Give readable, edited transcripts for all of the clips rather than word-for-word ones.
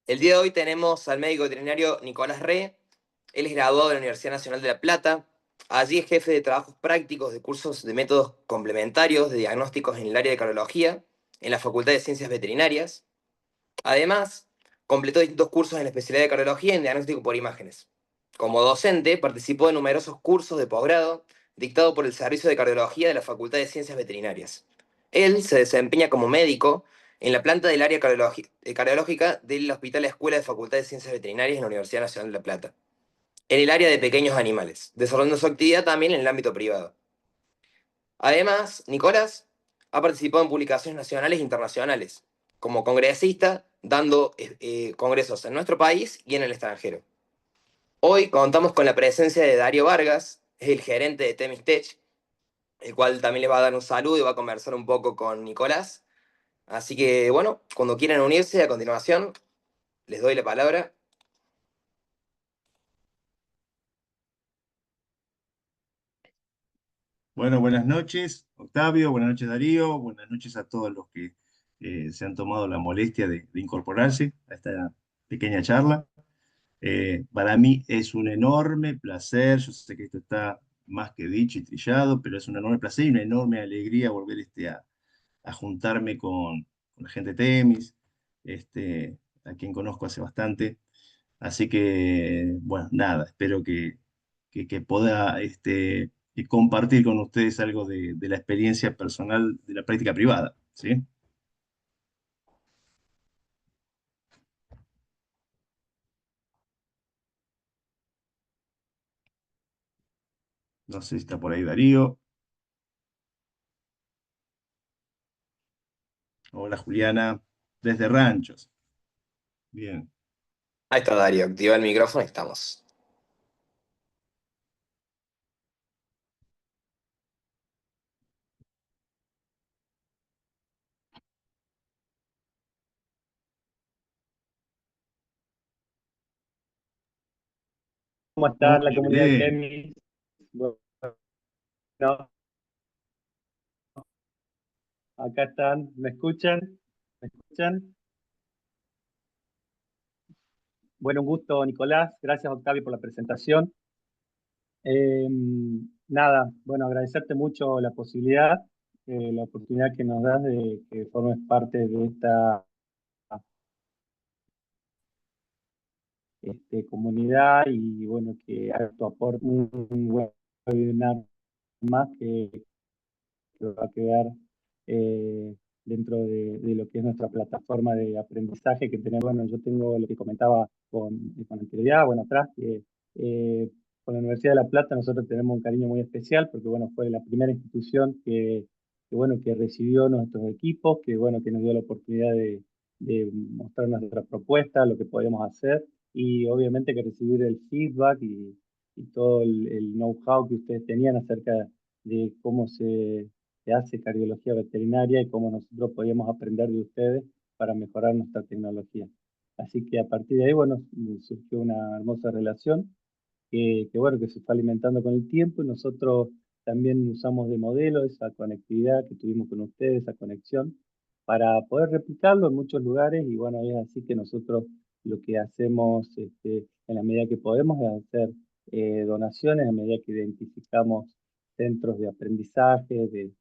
El día de hoy tenemos al médico veterinario Nicolás Re. Él es graduado de la Universidad Nacional de La Plata. Allí es jefe de trabajos prácticos de cursos de métodos complementarios de diagnósticos en el área de cardiología en la Facultad de Ciencias Veterinarias. Además, completó distintos cursos en la especialidad de cardiología en diagnóstico por imágenes. Como docente, participó de numerosos cursos de posgrado dictados por el Servicio de Cardiología de la Facultad de Ciencias Veterinarias. Él se desempeña como médico en la planta del área cardiológica del Hospital Escuela de Facultad de Ciencias Veterinarias en la Universidad Nacional de La Plata, en el área de pequeños animales, desarrollando su actividad también en el ámbito privado. Además, Nicolás ha participado en publicaciones nacionales e internacionales, como congresista, dando congresos en nuestro país y en el extranjero. Hoy contamos con la presencia de Darío Vargas, es el gerente de Temistech, el cual también les va a dar un saludo y va a conversar un poco con Nicolás. Así que, bueno, cuando quieran unirse, a continuación, les doy la palabra. Bueno, buenas noches, Octavio, buenas noches, Darío, buenas noches a todos los que se han tomado la molestia de incorporarse a esta pequeña charla. Para mí es un enorme placer, yo sé que esto está más que dicho y trillado, pero es un enorme placer y una enorme alegría volver a juntarme con la gente de Temis, a quien conozco hace bastante. Así que, bueno, nada, espero que pueda compartir con ustedes algo de la experiencia personal de la práctica privada, ¿sí? No sé si está por ahí Darío. Hola Juliana, desde Ranchos. Bien. Ahí está Darío, activa el micrófono y estamos. ¿Cómo está Muy la comunidad de bien. tenis? Bueno, acá están, ¿me escuchan? ¿Me escuchan? Bueno, un gusto, Nicolás. Gracias, Octavio, por la presentación. Eh, Nada, bueno, agradecerte mucho la posibilidad, la oportunidad que nos das de que formes parte de esta comunidad y, bueno, que hagas tu aporte, un webinar más que va a quedar dentro de lo que es nuestra plataforma de aprendizaje que tenemos. Bueno, yo tengo lo que comentaba con anterioridad, bueno, atrás, que con la Universidad de La Plata nosotros tenemos un cariño muy especial porque, bueno, fue la primera institución bueno, que recibió nuestros equipos, que, bueno, que nos dio la oportunidad de mostrar nuestra propuesta, lo que podíamos hacer y obviamente que recibir el feedback y todo el know-how que ustedes tenían acerca de cómo se hace cardiología veterinaria y cómo nosotros podíamos aprender de ustedes para mejorar nuestra tecnología. Así que a partir de ahí, bueno, surgió una hermosa relación bueno, que se fue alimentando con el tiempo y nosotros también usamos de modelo esa conectividad que tuvimos con ustedes, esa conexión, para poder replicarlo en muchos lugares y bueno, es así que nosotros lo que hacemos en la medida que podemos es hacer donaciones, a medida que identificamos centros de aprendizaje, de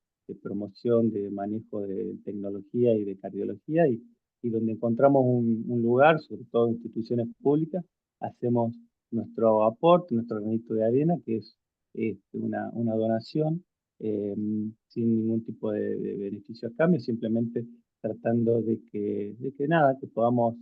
promoción, de manejo de tecnología y de cardiología y donde encontramos un lugar, sobre todo instituciones públicas, hacemos nuestro aporte, nuestro granito de arena, que es una donación eh, sin ningún tipo de beneficio a cambio, simplemente tratando de que nada, que podamos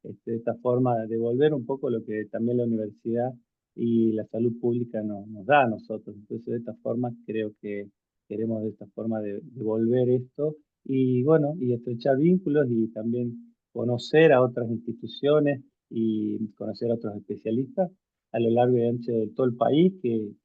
de esta forma devolver un poco lo que también la universidad y la salud pública nos da a nosotros. Entonces, de esta forma, creo que queremos de esta forma devolver esto y bueno, y estrechar vínculos y también conocer a otras instituciones y conocer a otros especialistas a lo largo y ancho de todo el país,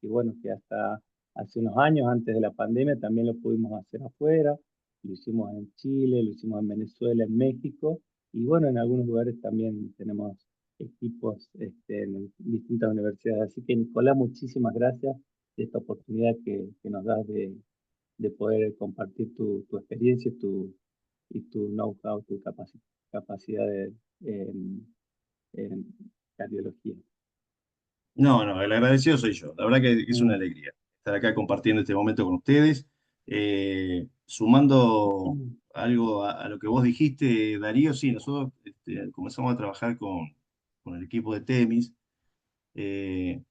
bueno, que hasta hace unos años, antes de la pandemia, también lo pudimos hacer afuera, lo hicimos en Chile, lo hicimos en Venezuela, en México, y bueno, en algunos lugares también tenemos equipos en distintas universidades. Así que, Nicolás, muchísimas gracias de esta oportunidad que nos das de poder compartir tu experiencia y tu know-how, tu capacidad en cardiología. No, no, el agradecido soy yo. La verdad que es una Mm, alegría estar acá compartiendo este momento con ustedes. Sumando mm, algo a lo que vos dijiste, Darío, sí, nosotros comenzamos a trabajar con el equipo de Temis. eh,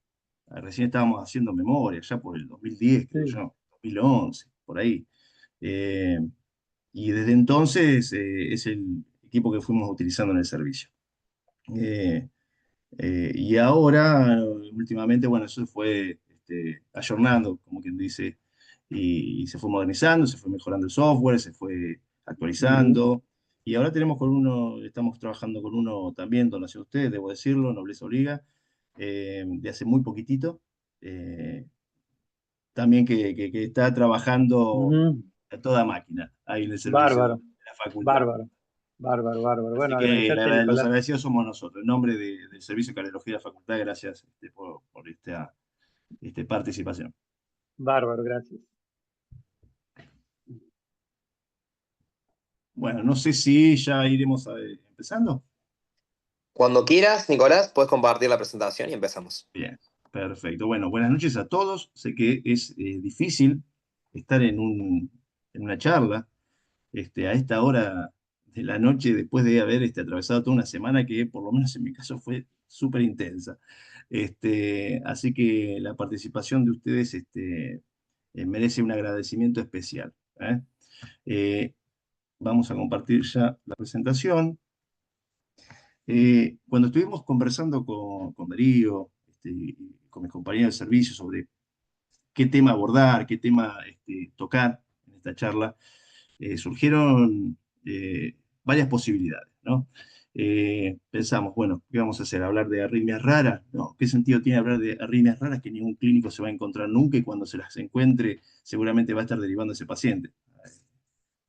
Recién estábamos haciendo memoria, ya por el 2010, creo sí. yo, 2011, por ahí. Eh, y desde entonces es el equipo que fuimos utilizando en el servicio. Eh, y ahora, últimamente, bueno, eso fue ayornando, como quien dice, y se fue modernizando, se fue mejorando el software, se fue Ujú. actualizando. Y ahora tenemos con uno, estamos trabajando con uno también, donación de ustedes, debo decirlo, Nobleza Obliga, de hace muy poquitito, también que está trabajando Ujú. a toda máquina ahí en el servicio Bárbaro, de la facultad. bárbaro, bárbaro, bárbaro. Así Bueno, que agradecerte, los Nicolás. agradecidos somos nosotros. En nombre del Servicio de Cardiología de la Facultad, gracias por esta participación. Bárbaro, gracias. Bueno, no sé si ya iremos empezando. Cuando quieras, Nicolás, puedes compartir la presentación y empezamos. Bien, perfecto. Bueno, buenas noches a todos. Sé que es difícil estar en una charla a esta hora de la noche después de haber atravesado toda una semana que por lo menos en mi caso fue súper intensa. Así que la participación de ustedes merece un agradecimiento especial. ¿Eh? Eh, Vamos a compartir ya la presentación. Cuando estuvimos conversando con Darío y con mis compañeros de servicio sobre qué tema abordar, qué tema tocar en esta charla, surgieron varias posibilidades, ¿no? Pensamos, bueno, ¿qué vamos a hacer? ¿Hablar de arritmias raras? No, ¿qué sentido tiene hablar de arritmias raras que ningún clínico se va a encontrar nunca y cuando se las encuentre seguramente va a estar derivando a ese paciente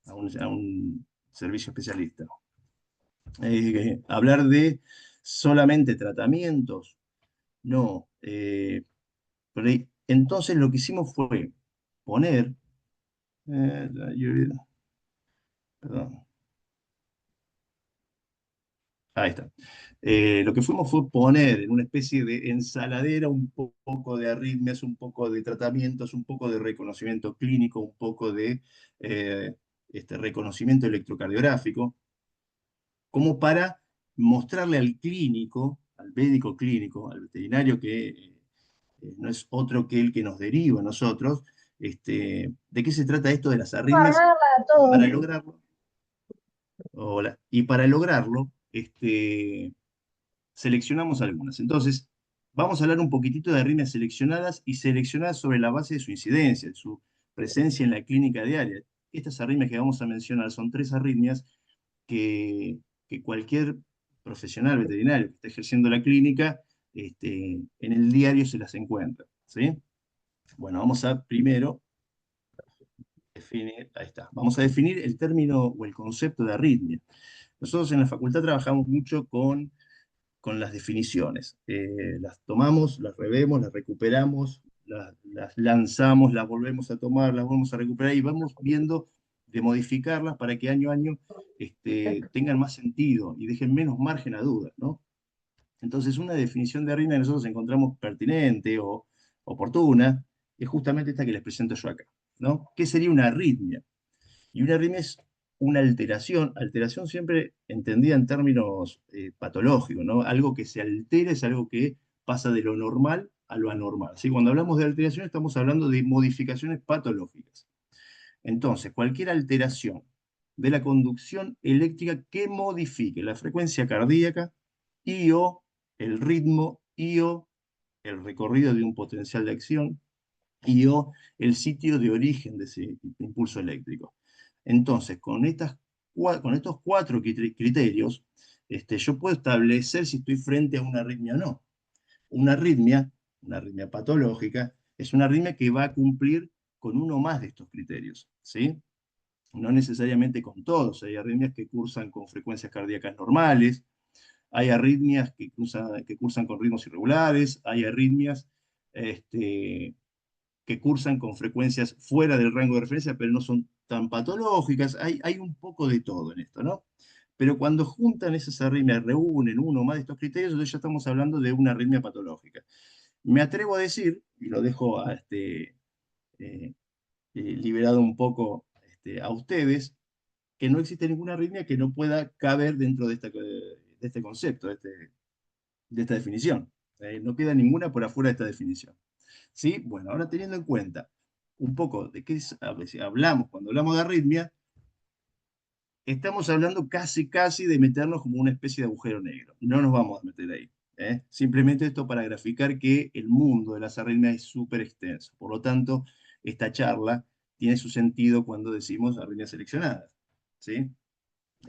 a un servicio especialista? Hablar de solamente tratamientos, no. Entonces lo que hicimos fue poner, perdón, ahí está. Lo que fuimos fue poner en una especie de ensaladera un poco de arritmias, un poco de tratamientos, un poco de reconocimiento clínico, un poco de eh, reconocimiento electrocardiográfico, como para mostrarle al clínico, al médico clínico, al veterinario que no es otro que el que nos deriva a nosotros, de qué se trata esto de las arritmias para lograrlo. Hola, y para lograrlo, seleccionamos algunas. Entonces, vamos a hablar un poquitito de arritmias seleccionadas y seleccionadas sobre la base de su incidencia, de su presencia en la clínica diaria. Estas arritmias que vamos a mencionar son tres arritmias que cualquier profesional veterinario que esté ejerciendo la clínica, en el diario se las encuentra. ¿Sí? Bueno, vamos a primero definir, ahí está, vamos a definir el término o el concepto de arritmia. Nosotros en la facultad trabajamos mucho con las definiciones. Las tomamos, las revemos, las recuperamos, las lanzamos, las volvemos a tomar, las volvemos a recuperar y vamos viendo de modificarlas para que año a año tengan más sentido y dejen menos margen a dudas, ¿no? Entonces, una definición de arritmia que nosotros encontramos pertinente o oportuna es justamente esta que les presento yo acá, ¿no? ¿Qué sería una arritmia? Y una arritmia es una alteración siempre entendida en términos patológicos, ¿no? Algo que se altera es algo que pasa de lo normal a lo anormal. ¿Sí? Cuando hablamos de alteración estamos hablando de modificaciones patológicas. Entonces, cualquier alteración de la conducción eléctrica que modifique la frecuencia cardíaca y o el ritmo y o el recorrido de un potencial de acción y o el sitio de origen de ese impulso eléctrico. Entonces, con estos cuatro criterios, yo puedo establecer si estoy frente a una arritmia o no. Una arritmia, una arritmia patológica, es una arritmia que va a cumplir con uno más de estos criterios, ¿sí? No necesariamente con todos. Hay arritmias que cursan con frecuencias cardíacas normales, hay arritmias que cursan con ritmos irregulares, hay arritmias este, que cursan con frecuencias fuera del rango de referencia, pero no son tan patológicas. Hay un poco de todo en esto, ¿no? pero cuando juntan esas arritmias, reúnen uno o más de estos criterios, entonces ya estamos hablando de una arritmia patológica. Me atrevo a decir, y lo dejo eh, liberado un poco a ustedes, que no existe ninguna arritmia que no pueda caber dentro de este concepto, de esta definición. No queda ninguna por afuera de esta definición. ¿Sí? Bueno, ahora teniendo en cuenta un poco de qué hablamos cuando hablamos de arritmia, estamos hablando casi de meternos como una especie de agujero negro. No nos vamos a meter ahí. Simplemente esto para graficar que el mundo de las arritmias es súper extenso. Por lo tanto, esta charla tiene su sentido cuando decimos arritmias seleccionadas. ¿Sí?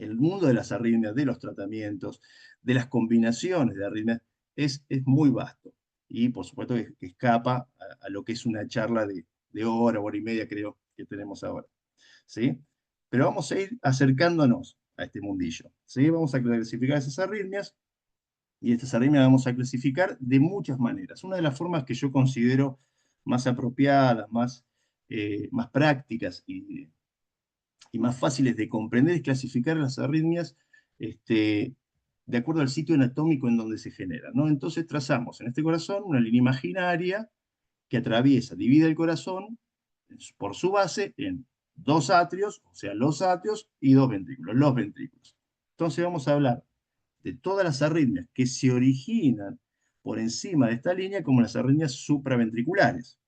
El mundo de las arritmias, de los tratamientos, de las combinaciones de arritmias, es muy vasto. Y por supuesto que escapa a lo que es una charla de hora y media, creo, que tenemos ahora. ¿Sí? Pero vamos a ir acercándonos a este mundillo. ¿Sí? Vamos a clasificar esas arritmias y estas arritmias vamos a clasificar de muchas maneras. Una de las formas que yo considero más apropiadas, más prácticas y más fáciles de comprender es clasificar las arritmias de acuerdo al sitio anatómico en donde se generan, ¿no? Entonces trazamos en este corazón una línea imaginaria que atraviesa, divide el corazón por su base en dos atrios, o sea, los atrios y dos ventrículos, los ventrículos. Entonces vamos a hablar de todas las arritmias que se originan por encima de esta línea como las arritmias supraventriculares,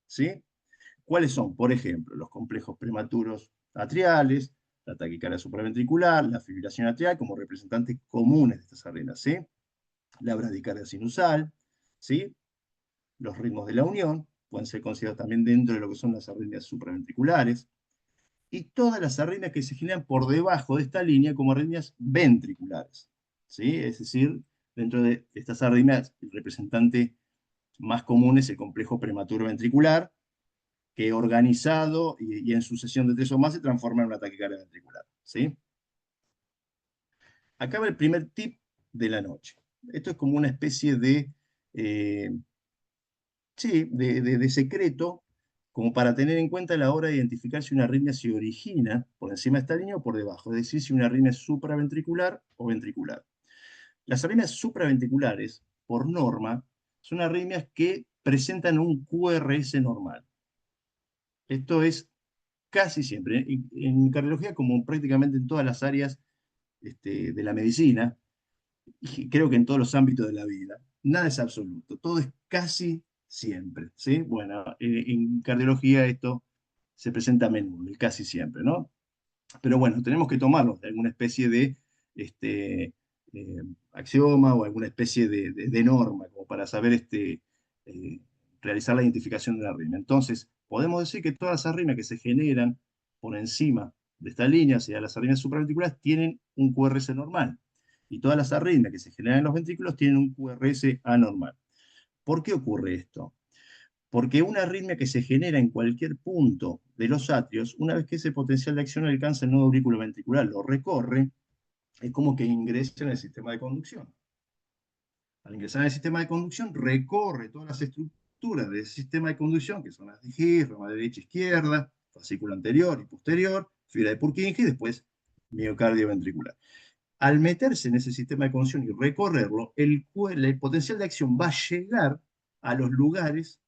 ¿sí? ¿Cuáles son? Por ejemplo, los complejos prematuros atriales, la taquicardia supraventricular, la fibrilación atrial como representantes comunes de estas arritmias, ¿sí? La bradicardia sinusal, ¿sí? Los ritmos de la unión pueden ser considerados también dentro de lo que son las arritmias supraventriculares, y todas las arritmias que se generan por debajo de esta línea como arritmias ventriculares, ¿sí? Es decir, dentro de estas arritmias, el representante más común es el complejo prematuro ventricular, que organizado y en sucesión de tres o más se transforma en una taquicardia ventricular, ¿sí? Acá va el primer tip de la noche. Esto es como una especie eh, sí, de secreto, como para tener en cuenta a la hora de identificar si una arritmia se origina por encima de esta línea o por debajo, es decir, si una arritmia es supraventricular o ventricular. Las arritmias supraventriculares, por norma, son arritmias que presentan un QRS normal. Esto es casi siempre, en cardiología como prácticamente en todas las áreas de la medicina, y creo que en todos los ámbitos de la vida, nada es absoluto, todo es casi siempre, ¿sí? Bueno, en cardiología esto se presenta a menudo, el casi siempre, ¿no? Pero bueno, tenemos que tomarlo de alguna especie de axioma o alguna especie de norma, como para saber eh, realizar la identificación de la arritmia. Entonces, podemos decir que todas las arritmias que se generan por encima de esta línea, o sea, las arritmias supraventriculares, tienen un QRS normal. Y todas las arritmias que se generan en los ventrículos tienen un QRS anormal. ¿Por qué ocurre esto? Porque una arritmia que se genera en cualquier punto de los atrios, una vez que ese potencial de acción alcanza el nodo auriculoventricular, lo recorre, es como que ingresa en el sistema de conducción. Al ingresar en el sistema de conducción, recorre todas las estructuras del sistema de conducción, que son las de His, rama derecha e izquierda, fascículo anterior y posterior, fibra de Purkinje y después miocardio ventricular. Al meterse en ese sistema de conducción y recorrerlo, el potencial de acción va a llegar a los lugares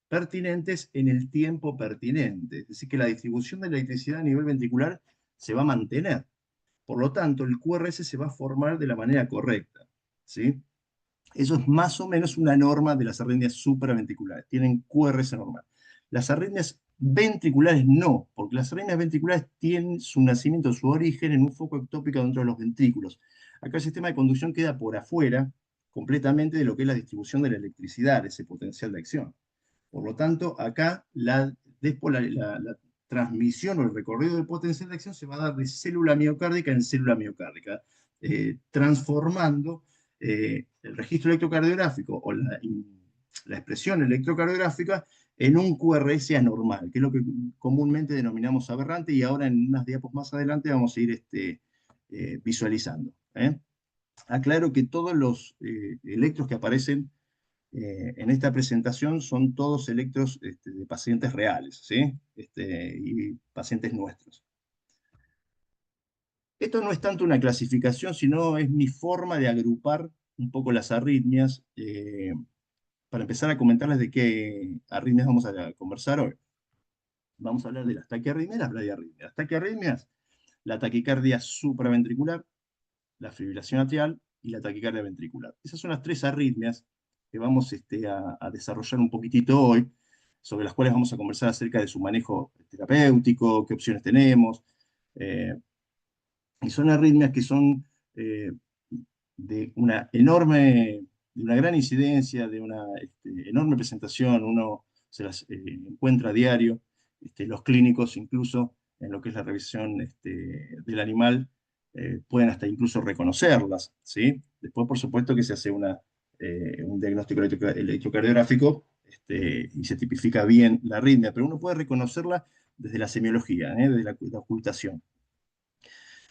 pertinentes en el tiempo pertinente. Es decir, que la distribución de la electricidad a nivel ventricular se va a mantener. Por lo tanto, el QRS se va a formar de la manera correcta, ¿sí? Eso es más o menos una norma de las arritmias supraventriculares. Tienen QRS normal. Las arritmias ventriculares no, porque las arritmias ventriculares tienen su nacimiento, su origen en un foco ectópico dentro de los ventrículos. Acá el sistema de conducción queda por afuera completamente de lo que es la distribución de la electricidad, ese potencial de acción. Por lo tanto, acá después la transmisión o el recorrido del potencial de acción se va a dar de célula miocárdica en célula miocárdica, transformando el registro electrocardiográfico o la expresión electrocardiográfica en un QRS anormal, que es lo que comúnmente denominamos aberrante, y ahora en unas diapos más adelante vamos a ir visualizando. Aclaro que todos los electros que aparecen en esta presentación son todos electros de pacientes reales, ¿sí? Y pacientes nuestros. Esto no es tanto una clasificación, sino es mi forma de agrupar un poco las arritmias, para empezar a comentarles de qué arritmias vamos a conversar hoy. Vamos a hablar de las taquiarritmias y las bradiarritmias. Las taquiarritmias, la taquicardia supraventricular, la fibrilación atrial y la taquicardia ventricular. Esas son las tres arritmias que vamos a desarrollar un poquitito hoy, sobre las cuales vamos a conversar acerca de su manejo terapéutico, qué opciones tenemos. eh, y son arritmias que son eh, de una enorme, de una gran incidencia, de una enorme presentación. Uno se las encuentra a diario, los clínicos incluso en lo que es la revisión del animal, pueden hasta incluso reconocerlas, ¿sí? Después, por supuesto, que se hace un diagnóstico electrocardiográfico, y se tipifica bien la arritmia, pero uno puede reconocerla desde la semiología, desde la ocultación.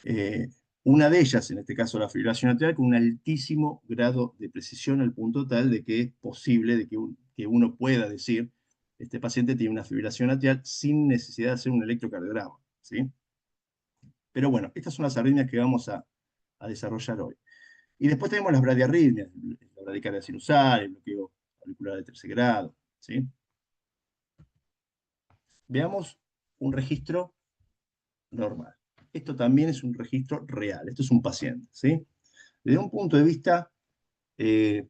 Eh, una de ellas, en este caso la fibrilación atrial, con un altísimo grado de precisión al punto tal de que es posible de que uno pueda decir, este paciente tiene una fibrilación atrial sin necesidad de hacer un electrocardiograma, ¿sí? Pero bueno, estas son las arritmias que vamos a desarrollar hoy. Y después tenemos las bradiarritmias, la bradicardia sinusal, el bloqueo auricular de tercer grado, ¿sí? Veamos un registro normal. Esto también es un registro real, esto es un paciente, ¿sí? Desde un punto de vista eh,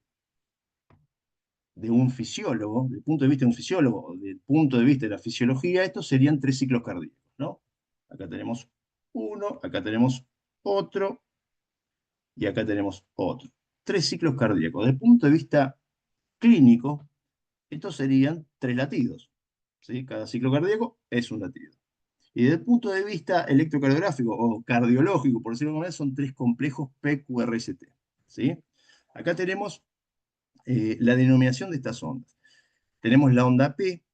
de un fisiólogo, del punto de vista de un fisiólogo, del punto de vista de la fisiología, estos serían tres ciclos cardíacos, ¿no? Acá tenemos uno, acá tenemos otro y acá tenemos otro. Tres ciclos cardíacos. Desde el punto de vista clínico, estos serían tres latidos, ¿sí? Cada ciclo cardíaco es un latido. Y desde el punto de vista electrocardiográfico o cardiológico, por decirlo de alguna manera, son tres complejos PQRST, ¿sí? Acá tenemos la denominación de estas ondas. Tenemos la onda P,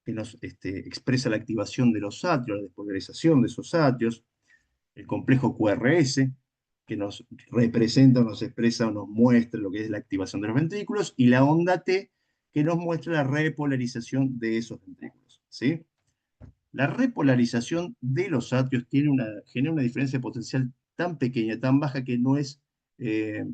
que nos expresa la activación de los atrios, la despolarización de esos atrios, el complejo QRS, que nos representa, nos expresa o nos muestra lo que es la activación de los ventrículos, y la onda T, que nos muestra la repolarización de esos ventrículos, ¿sí? La repolarización de los atrios genera una diferencia potencial tan pequeña, tan baja, que no es eh,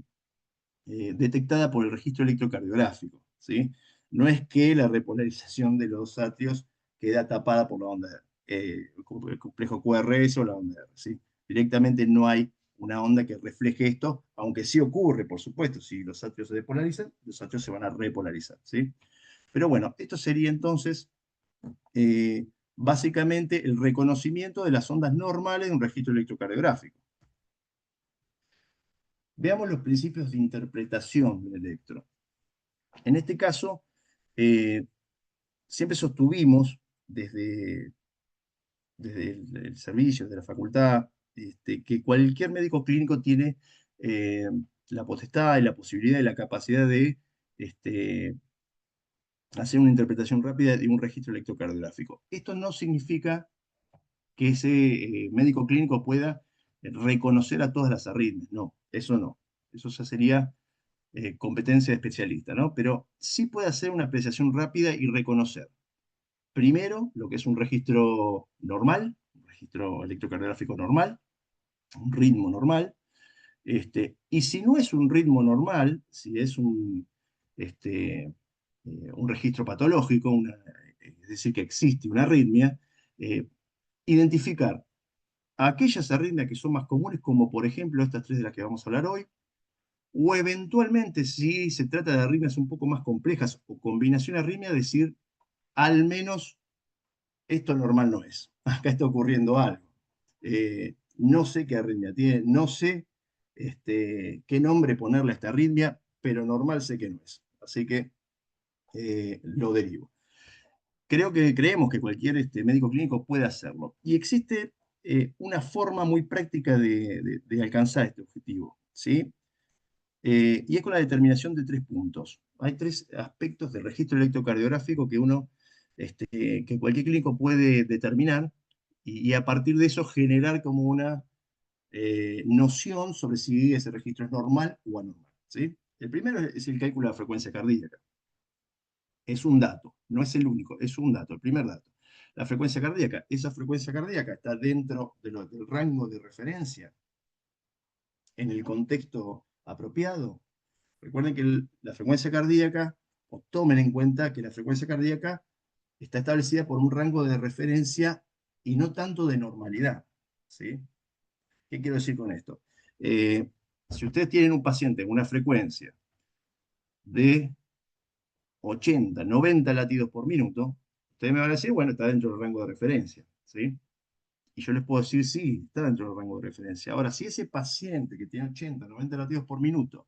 detectada por el registro electrocardiográfico, ¿sí? No es que la repolarización de los atrios queda tapada por la onda el complejo QRS o la onda R, ¿sí? Directamente no hay una onda que refleje esto, aunque sí ocurre, por supuesto, si los atrios se despolarizan, los atrios se van a repolarizar, ¿sí? Pero bueno, esto sería entonces básicamente el reconocimiento de las ondas normales de un registro electrocardiográfico. Veamos los principios de interpretación del electro. En este caso, eh, siempre sostuvimos desde el servicio, de la facultad, que cualquier médico clínico tiene la potestad y la posibilidad y la capacidad de hacer una interpretación rápida de un registro electrocardiográfico. Esto no significa que ese médico clínico pueda reconocer a todas las arritmias, no, eso no. Eso ya sería competencia de especialista, ¿no? Pero sí puede hacer una apreciación rápida y reconocer, primero, lo que es un registro normal, un registro electrocardiográfico normal, un ritmo normal, y si no es un ritmo normal, si es un registro patológico, es decir, que existe una arritmia, identificar aquellas arritmias que son más comunes, como por ejemplo estas tres de las que vamos a hablar hoy, o eventualmente, si se trata de arritmias un poco más complejas o combinación arritmia, decir, al menos esto normal no es. Acá está ocurriendo algo. No sé qué arritmia tiene, no sé qué nombre ponerle a esta arritmia, pero normal sé que no es. Así que lo derivo. Creemos que cualquier médico clínico puede hacerlo. Y existe una forma muy práctica de alcanzar este objetivo, ¿sí? Y es con la determinación de tres puntos. Hay tres aspectos del registro electrocardiográfico que cualquier clínico puede determinar y a partir de eso generar como una noción sobre si ese registro es normal o anormal, ¿sí? El primero es el cálculo de la frecuencia cardíaca. Es un dato, no es el único, es un dato, el primer dato. La frecuencia cardíaca, esa frecuencia cardíaca está dentro del rango de referencia en el contexto apropiado. Recuerden que la frecuencia cardíaca, o tomen en cuenta que la frecuencia cardíaca está establecida por un rango de referencia y no tanto de normalidad. ¿Sí? ¿Qué quiero decir con esto? Si ustedes tienen un paciente con una frecuencia de 80, 90 latidos por minuto, ustedes me van a decir, bueno, está dentro del rango de referencia. ¿Sí? Y yo les puedo decir, sí, está dentro del rango de referencia. Ahora, si ese paciente que tiene 80, 90 latidos por minuto,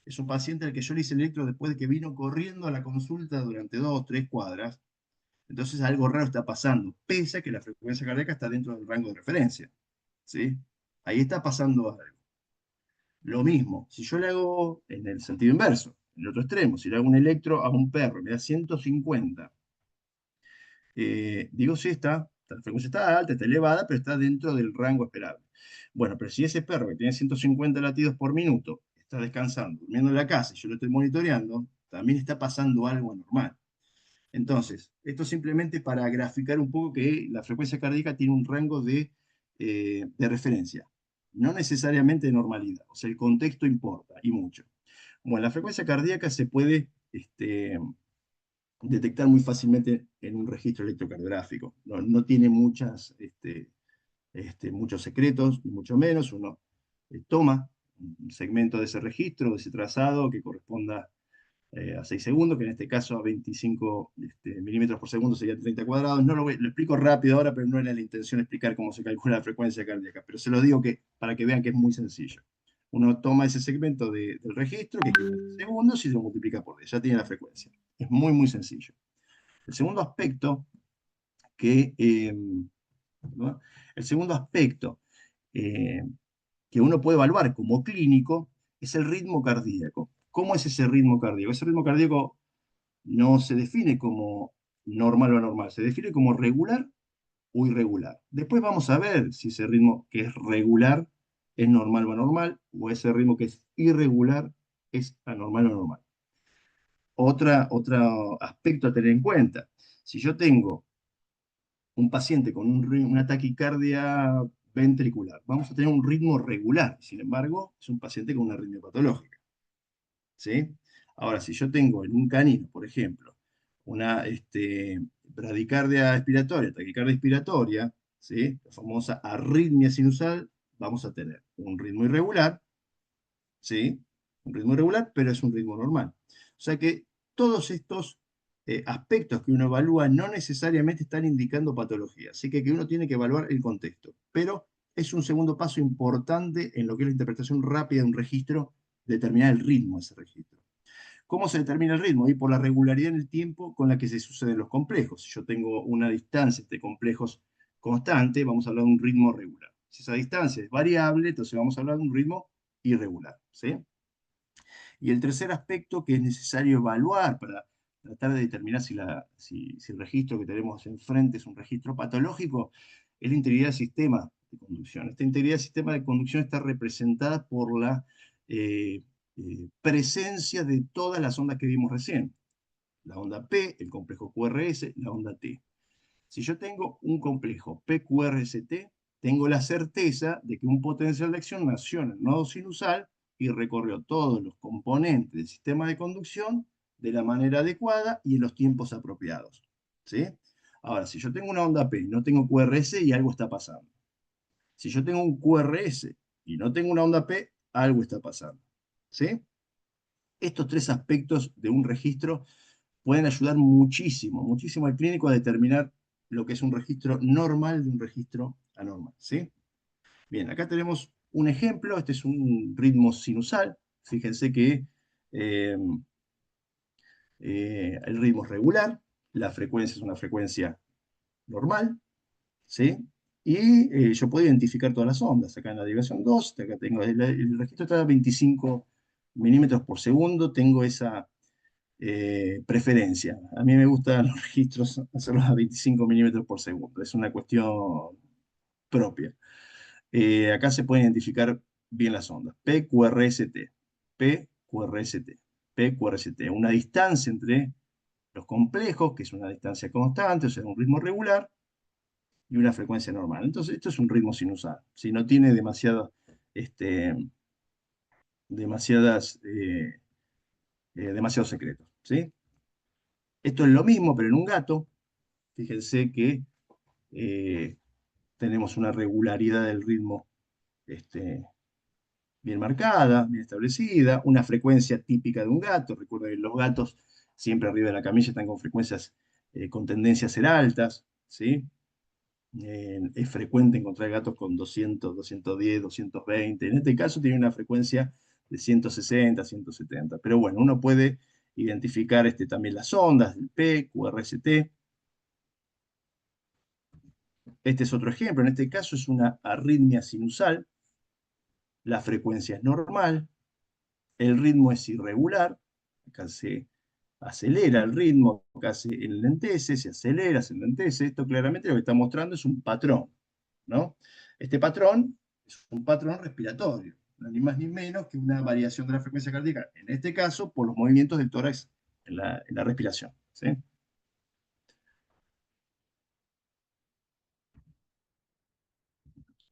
es un paciente al que yo le hice el electro después de que vino corriendo a la consulta durante 2 o 3 cuadras, entonces algo raro está pasando, pese a que la frecuencia cardíaca está dentro del rango de referencia. ¿Sí? Ahí está pasando algo. Lo mismo, si yo le hago en el sentido inverso, en el otro extremo, si le hago un electro a un perro, me da 150, digo, sí, la frecuencia está alta, está elevada, pero está dentro del rango esperable. Bueno, pero si ese perro que tiene 150 latidos por minuto está descansando, durmiendo en la casa y yo lo estoy monitoreando, también está pasando algo anormal. Entonces, esto simplemente para graficar un poco que la frecuencia cardíaca tiene un rango de referencia, no necesariamente de normalidad. O sea, el contexto importa y mucho. Bueno, la frecuencia cardíaca se puede detectar muy fácilmente en un registro electrocardiográfico. No tiene muchos secretos, ni mucho menos. Uno toma un segmento de ese registro, de ese trazado que corresponda a 6 segundos, que en este caso a 25 milímetros por segundo sería 30 cuadrados. No lo explico rápido ahora, pero no era la intención explicar cómo se calcula la frecuencia cardíaca, pero se lo digo para que vean que es muy sencillo. Uno toma ese segmento del registro, que es 15 segundos, y lo multiplica por 10, ya tiene la frecuencia. Es muy, muy sencillo. El segundo aspecto que, ¿no? El segundo aspecto eh, que uno puede evaluar como clínico es el ritmo cardíaco. ¿Cómo es ese ritmo cardíaco? Ese ritmo cardíaco no se define como normal o anormal, se define como regular o irregular. Después vamos a ver si ese ritmo que es regular es normal o anormal, o ese ritmo que es irregular es anormal o normal. Otro aspecto a tener en cuenta, si yo tengo un paciente con una taquicardia ventricular, vamos a tener un ritmo regular, sin embargo, es un paciente con una arritmia patológica. ¿Sí? Ahora, si yo tengo en un canino, por ejemplo, una bradicardia expiratoria, taquicardia expiratoria, ¿sí? La famosa arritmia sinusal, vamos a tener un ritmo irregular, ¿sí? Un ritmo irregular, pero es un ritmo normal. O sea que todos estos aspectos que uno evalúa no necesariamente están indicando patología, así que uno tiene que evaluar el contexto. Pero es un segundo paso importante en lo que es la interpretación rápida de un registro, determinar el ritmo de ese registro. ¿Cómo se determina el ritmo? Y por la regularidad en el tiempo con la que se suceden los complejos. Si yo tengo una distancia entre complejos constante, vamos a hablar de un ritmo regular. Si esa distancia es variable, entonces vamos a hablar de un ritmo irregular. ¿Sí? Y el tercer aspecto que es necesario evaluar para tratar de determinar si el registro que tenemos enfrente es un registro patológico es la integridad del sistema de conducción. Esta integridad del sistema de conducción está representada por la presencia de todas las ondas que vimos recién. La onda P, el complejo QRS, la onda T. Si yo tengo un complejo PQRST, tengo la certeza de que un potencial de acción nació en el nodo sinusal y recorrió todos los componentes del sistema de conducción de la manera adecuada y en los tiempos apropiados. ¿Sí? Ahora, si yo tengo una onda P y no tengo QRS, y algo está pasando. Si yo tengo un QRS y no tengo una onda P, algo está pasando. ¿Sí? Estos tres aspectos de un registro pueden ayudar muchísimo, muchísimo al clínico a determinar lo que es un registro normal de un registro anormal. ¿Sí? Bien, acá tenemos un ejemplo, este es un ritmo sinusal. Fíjense que eh, el ritmo es regular, la frecuencia es una frecuencia normal, ¿sí? Y yo puedo identificar todas las ondas. Acá en la derivación 2, acá tengo el registro está a 25 milímetros por segundo, tengo esa preferencia. A mí me gustan los registros hacerlos a 25 milímetros por segundo, es una cuestión propia. Acá se pueden identificar bien las ondas. PQRST, PQRST, PQRST. Una distancia entre los complejos, que es una distancia constante, o sea, un ritmo regular, y una frecuencia normal. Entonces, esto es un ritmo sinusal. Si no tiene demasiado demasiados secretos, ¿sí? Esto es lo mismo, pero en un gato. Fíjense que eh, tenemos una regularidad del ritmo este, bien marcada, bien establecida, una frecuencia típica de un gato. Recuerden que los gatos siempre arriba de la camilla están con frecuencias con tendencia a ser altas, ¿sí? Es frecuente encontrar gatos con 200, 210, 220. En este caso tiene una frecuencia de 160, 170. Pero bueno, uno puede identificar también las ondas del P, QRST. Este es otro ejemplo. En este caso es una arritmia sinusal. La frecuencia es normal. El ritmo es irregular. Acá se acelera el ritmo, acá se enlentece, se acelera, se enlentece. Esto claramente lo que está mostrando es un patrón, ¿no? Este patrón es un patrón respiratorio, no ni más ni menos que una variación de la frecuencia cardíaca, en este caso por los movimientos del tórax en la respiración, ¿sí?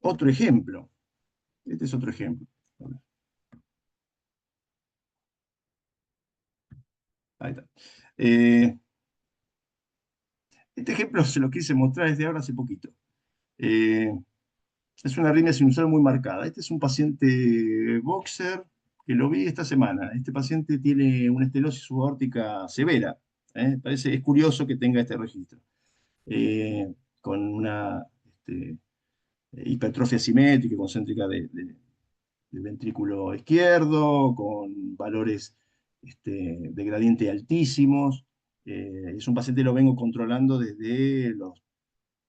Otro ejemplo, este es otro ejemplo. Ahí está. Este ejemplo se lo quise mostrar desde ahora hace poquito. Eh, es una arritmia sinusal muy marcada. Este es un paciente boxer que lo vi esta semana. Este paciente tiene una estenosis subaórtica severa. Es curioso que tenga este registro. Con una hipertrofia simétrica y concéntrica del ventrículo izquierdo, con valores de gradiente altísimos. Es un paciente que lo vengo controlando desde los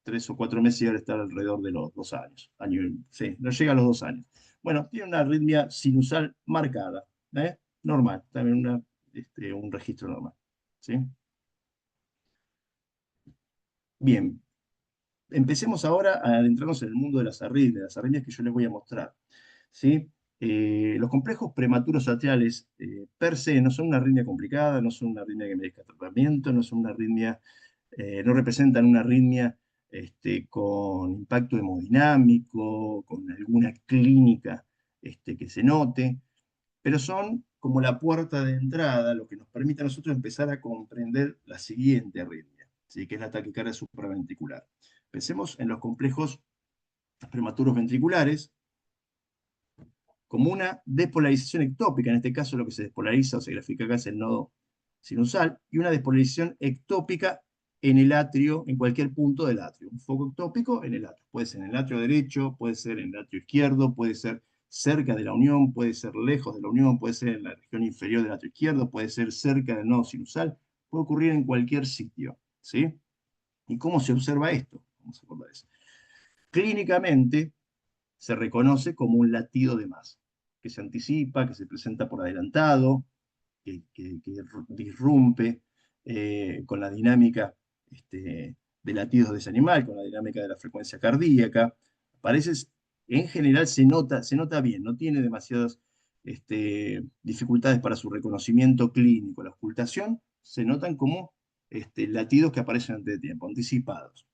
3 o 4 meses y ahora está alrededor de los 2 años. Sí, no llega a los 2 años. Bueno, tiene una arritmia sinusal marcada, normal, también un registro normal. ¿Sí? Bien, empecemos ahora a adentrarnos en el mundo de las arritmias que yo les voy a mostrar. ¿Sí? Los complejos prematuros atriales per se no son una arritmia complicada, no son una arritmia que merezca tratamiento, no son una arritmia, no representan una arritmia con impacto hemodinámico, con alguna clínica que se note, pero son como la puerta de entrada, lo que nos permite a nosotros empezar a comprender la siguiente arritmia, ¿sí? Que es la taquicardia supraventricular. Pensemos en los complejos prematuros ventriculares como una despolarización ectópica. En este caso lo que se despolariza o se grafica acá es el nodo sinusal, y una despolarización ectópica en el atrio, en cualquier punto del atrio. Un foco ectópico en el atrio. Puede ser en el atrio derecho, puede ser en el atrio izquierdo, puede ser cerca de la unión, puede ser lejos de la unión, puede ser en la región inferior del atrio izquierdo, puede ser cerca del nodo sinusal, puede ocurrir en cualquier sitio, ¿sí? ¿Y cómo se observa esto? Vamos a acordar eso. Clínicamente se reconoce como un latido de más, que se anticipa, que se presenta por adelantado, que disrumpe con la dinámica de latidos de ese animal, con la dinámica de la frecuencia cardíaca. Parece, en general se nota bien, no tiene demasiadas dificultades para su reconocimiento clínico. La ocultación se notan como latidos que aparecen antes de tiempo, anticipados.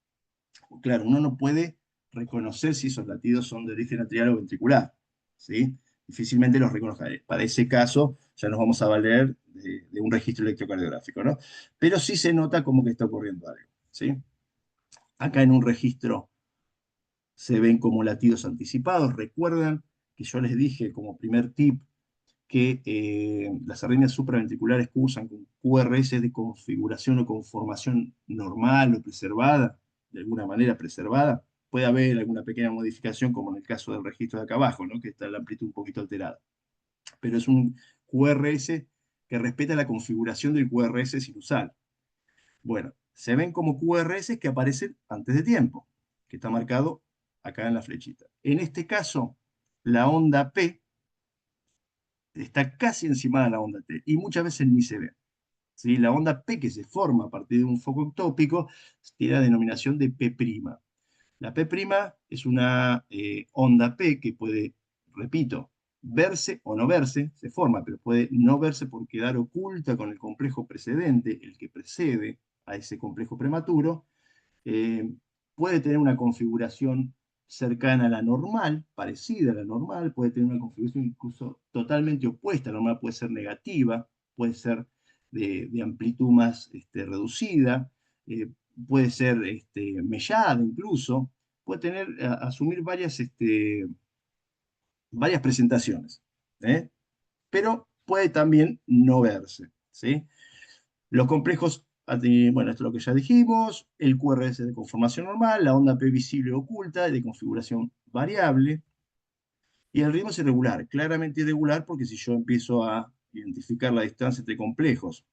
Claro, uno no puede reconocer si esos latidos son de origen atrial o ventricular, ¿sí? Difícilmente los reconozca. Para ese caso, ya nos vamos a valer de un registro electrocardiográfico, ¿no? Pero sí se nota como que está ocurriendo algo, ¿sí? Acá en un registro se ven como latidos anticipados. Recuerdan que yo les dije como primer tip que las arritmias supraventriculares cursan con QRS de configuración o conformación normal o preservada, de alguna manera preservada. Puede haber alguna pequeña modificación, como en el caso del registro de acá abajo, ¿no? Que está la amplitud un poquito alterada. Pero es un QRS que respeta la configuración del QRS sinusal. Bueno, se ven como QRS que aparecen antes de tiempo, que está marcado acá en la flechita. En este caso, la onda P está casi encima de la onda T y muchas veces ni se ve. ¿Sí? La onda P que se forma a partir de un foco ectópico tiene la denominación de P'. La P' es una onda P que puede, repito, verse o no verse, se forma, pero puede no verse por quedar oculta con el complejo precedente, el que precede a ese complejo prematuro. Puede tener una configuración cercana a la normal, parecida a la normal, puede tener una configuración incluso totalmente opuesta, la normal puede ser negativa, puede ser de amplitud más reducida, puede ser mellada incluso, puede tener, asumir varias presentaciones, ¿eh? Pero puede también no verse, ¿sí? Los complejos, bueno, esto es lo que ya dijimos, el QRS de conformación normal, la onda P visible oculta de configuración variable, y el ritmo es irregular, claramente irregular porque si yo empiezo a identificar la distancia entre complejos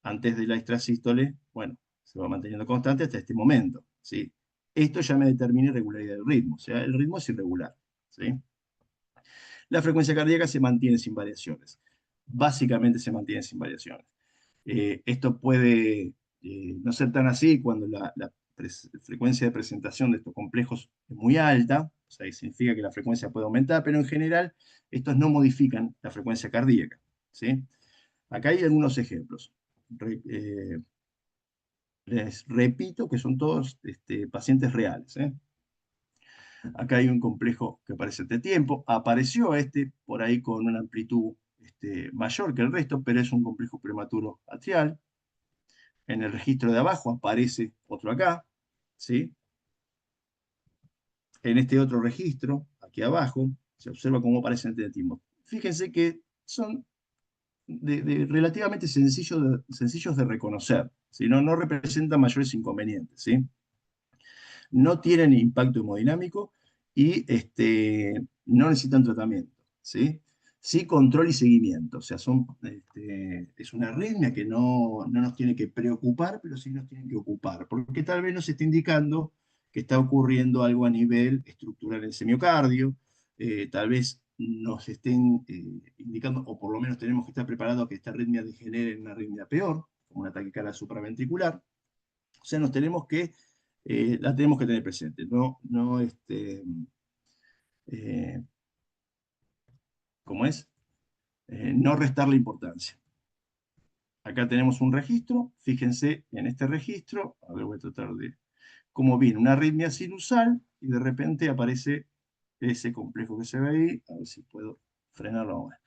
antes de la extrasístole, bueno, se va manteniendo constante hasta este momento, ¿sí? Esto ya me determina irregularidad del ritmo, o sea, el ritmo es irregular, ¿sí? La frecuencia cardíaca se mantiene sin variaciones. Básicamente se mantiene sin variaciones. Esto puede no ser tan así cuando la frecuencia de presentación de estos complejos es muy alta, o sea, significa que la frecuencia puede aumentar, pero en general estos no modifican la frecuencia cardíaca, ¿sí? Acá hay algunos ejemplos. Les repito que son todos pacientes reales, ¿eh? Acá hay un complejo que aparece este tiempo. Apareció por ahí con una amplitud mayor que el resto, pero es un complejo prematuro atrial. En el registro de abajo aparece otro acá, ¿sí? En este otro registro, aquí abajo, se observa cómo aparece este tiempo. Fíjense que son relativamente sencillos de reconocer, ¿sí? No representan mayores inconvenientes, ¿sí? No tienen impacto hemodinámico y no necesitan tratamiento, ¿sí? Sí, control y seguimiento, o sea, es una arritmia que no nos tiene que preocupar, pero sí nos tiene que ocupar, porque tal vez nos esté indicando que está ocurriendo algo a nivel estructural en el semiocardio, tal vez nos estén indicando, o por lo menos tenemos que estar preparados a que esta arritmia degenere en una arritmia peor, como una taquicardia supraventricular. O sea, la tenemos que tener presente. Eh, ¿Cómo es? No restarle importancia. Acá tenemos un registro, fíjense en este registro, a ver, voy a tratar de, cómo viene una arritmia sinusal y de repente aparece ese complejo que se ve ahí, a ver si puedo frenarlo ahora.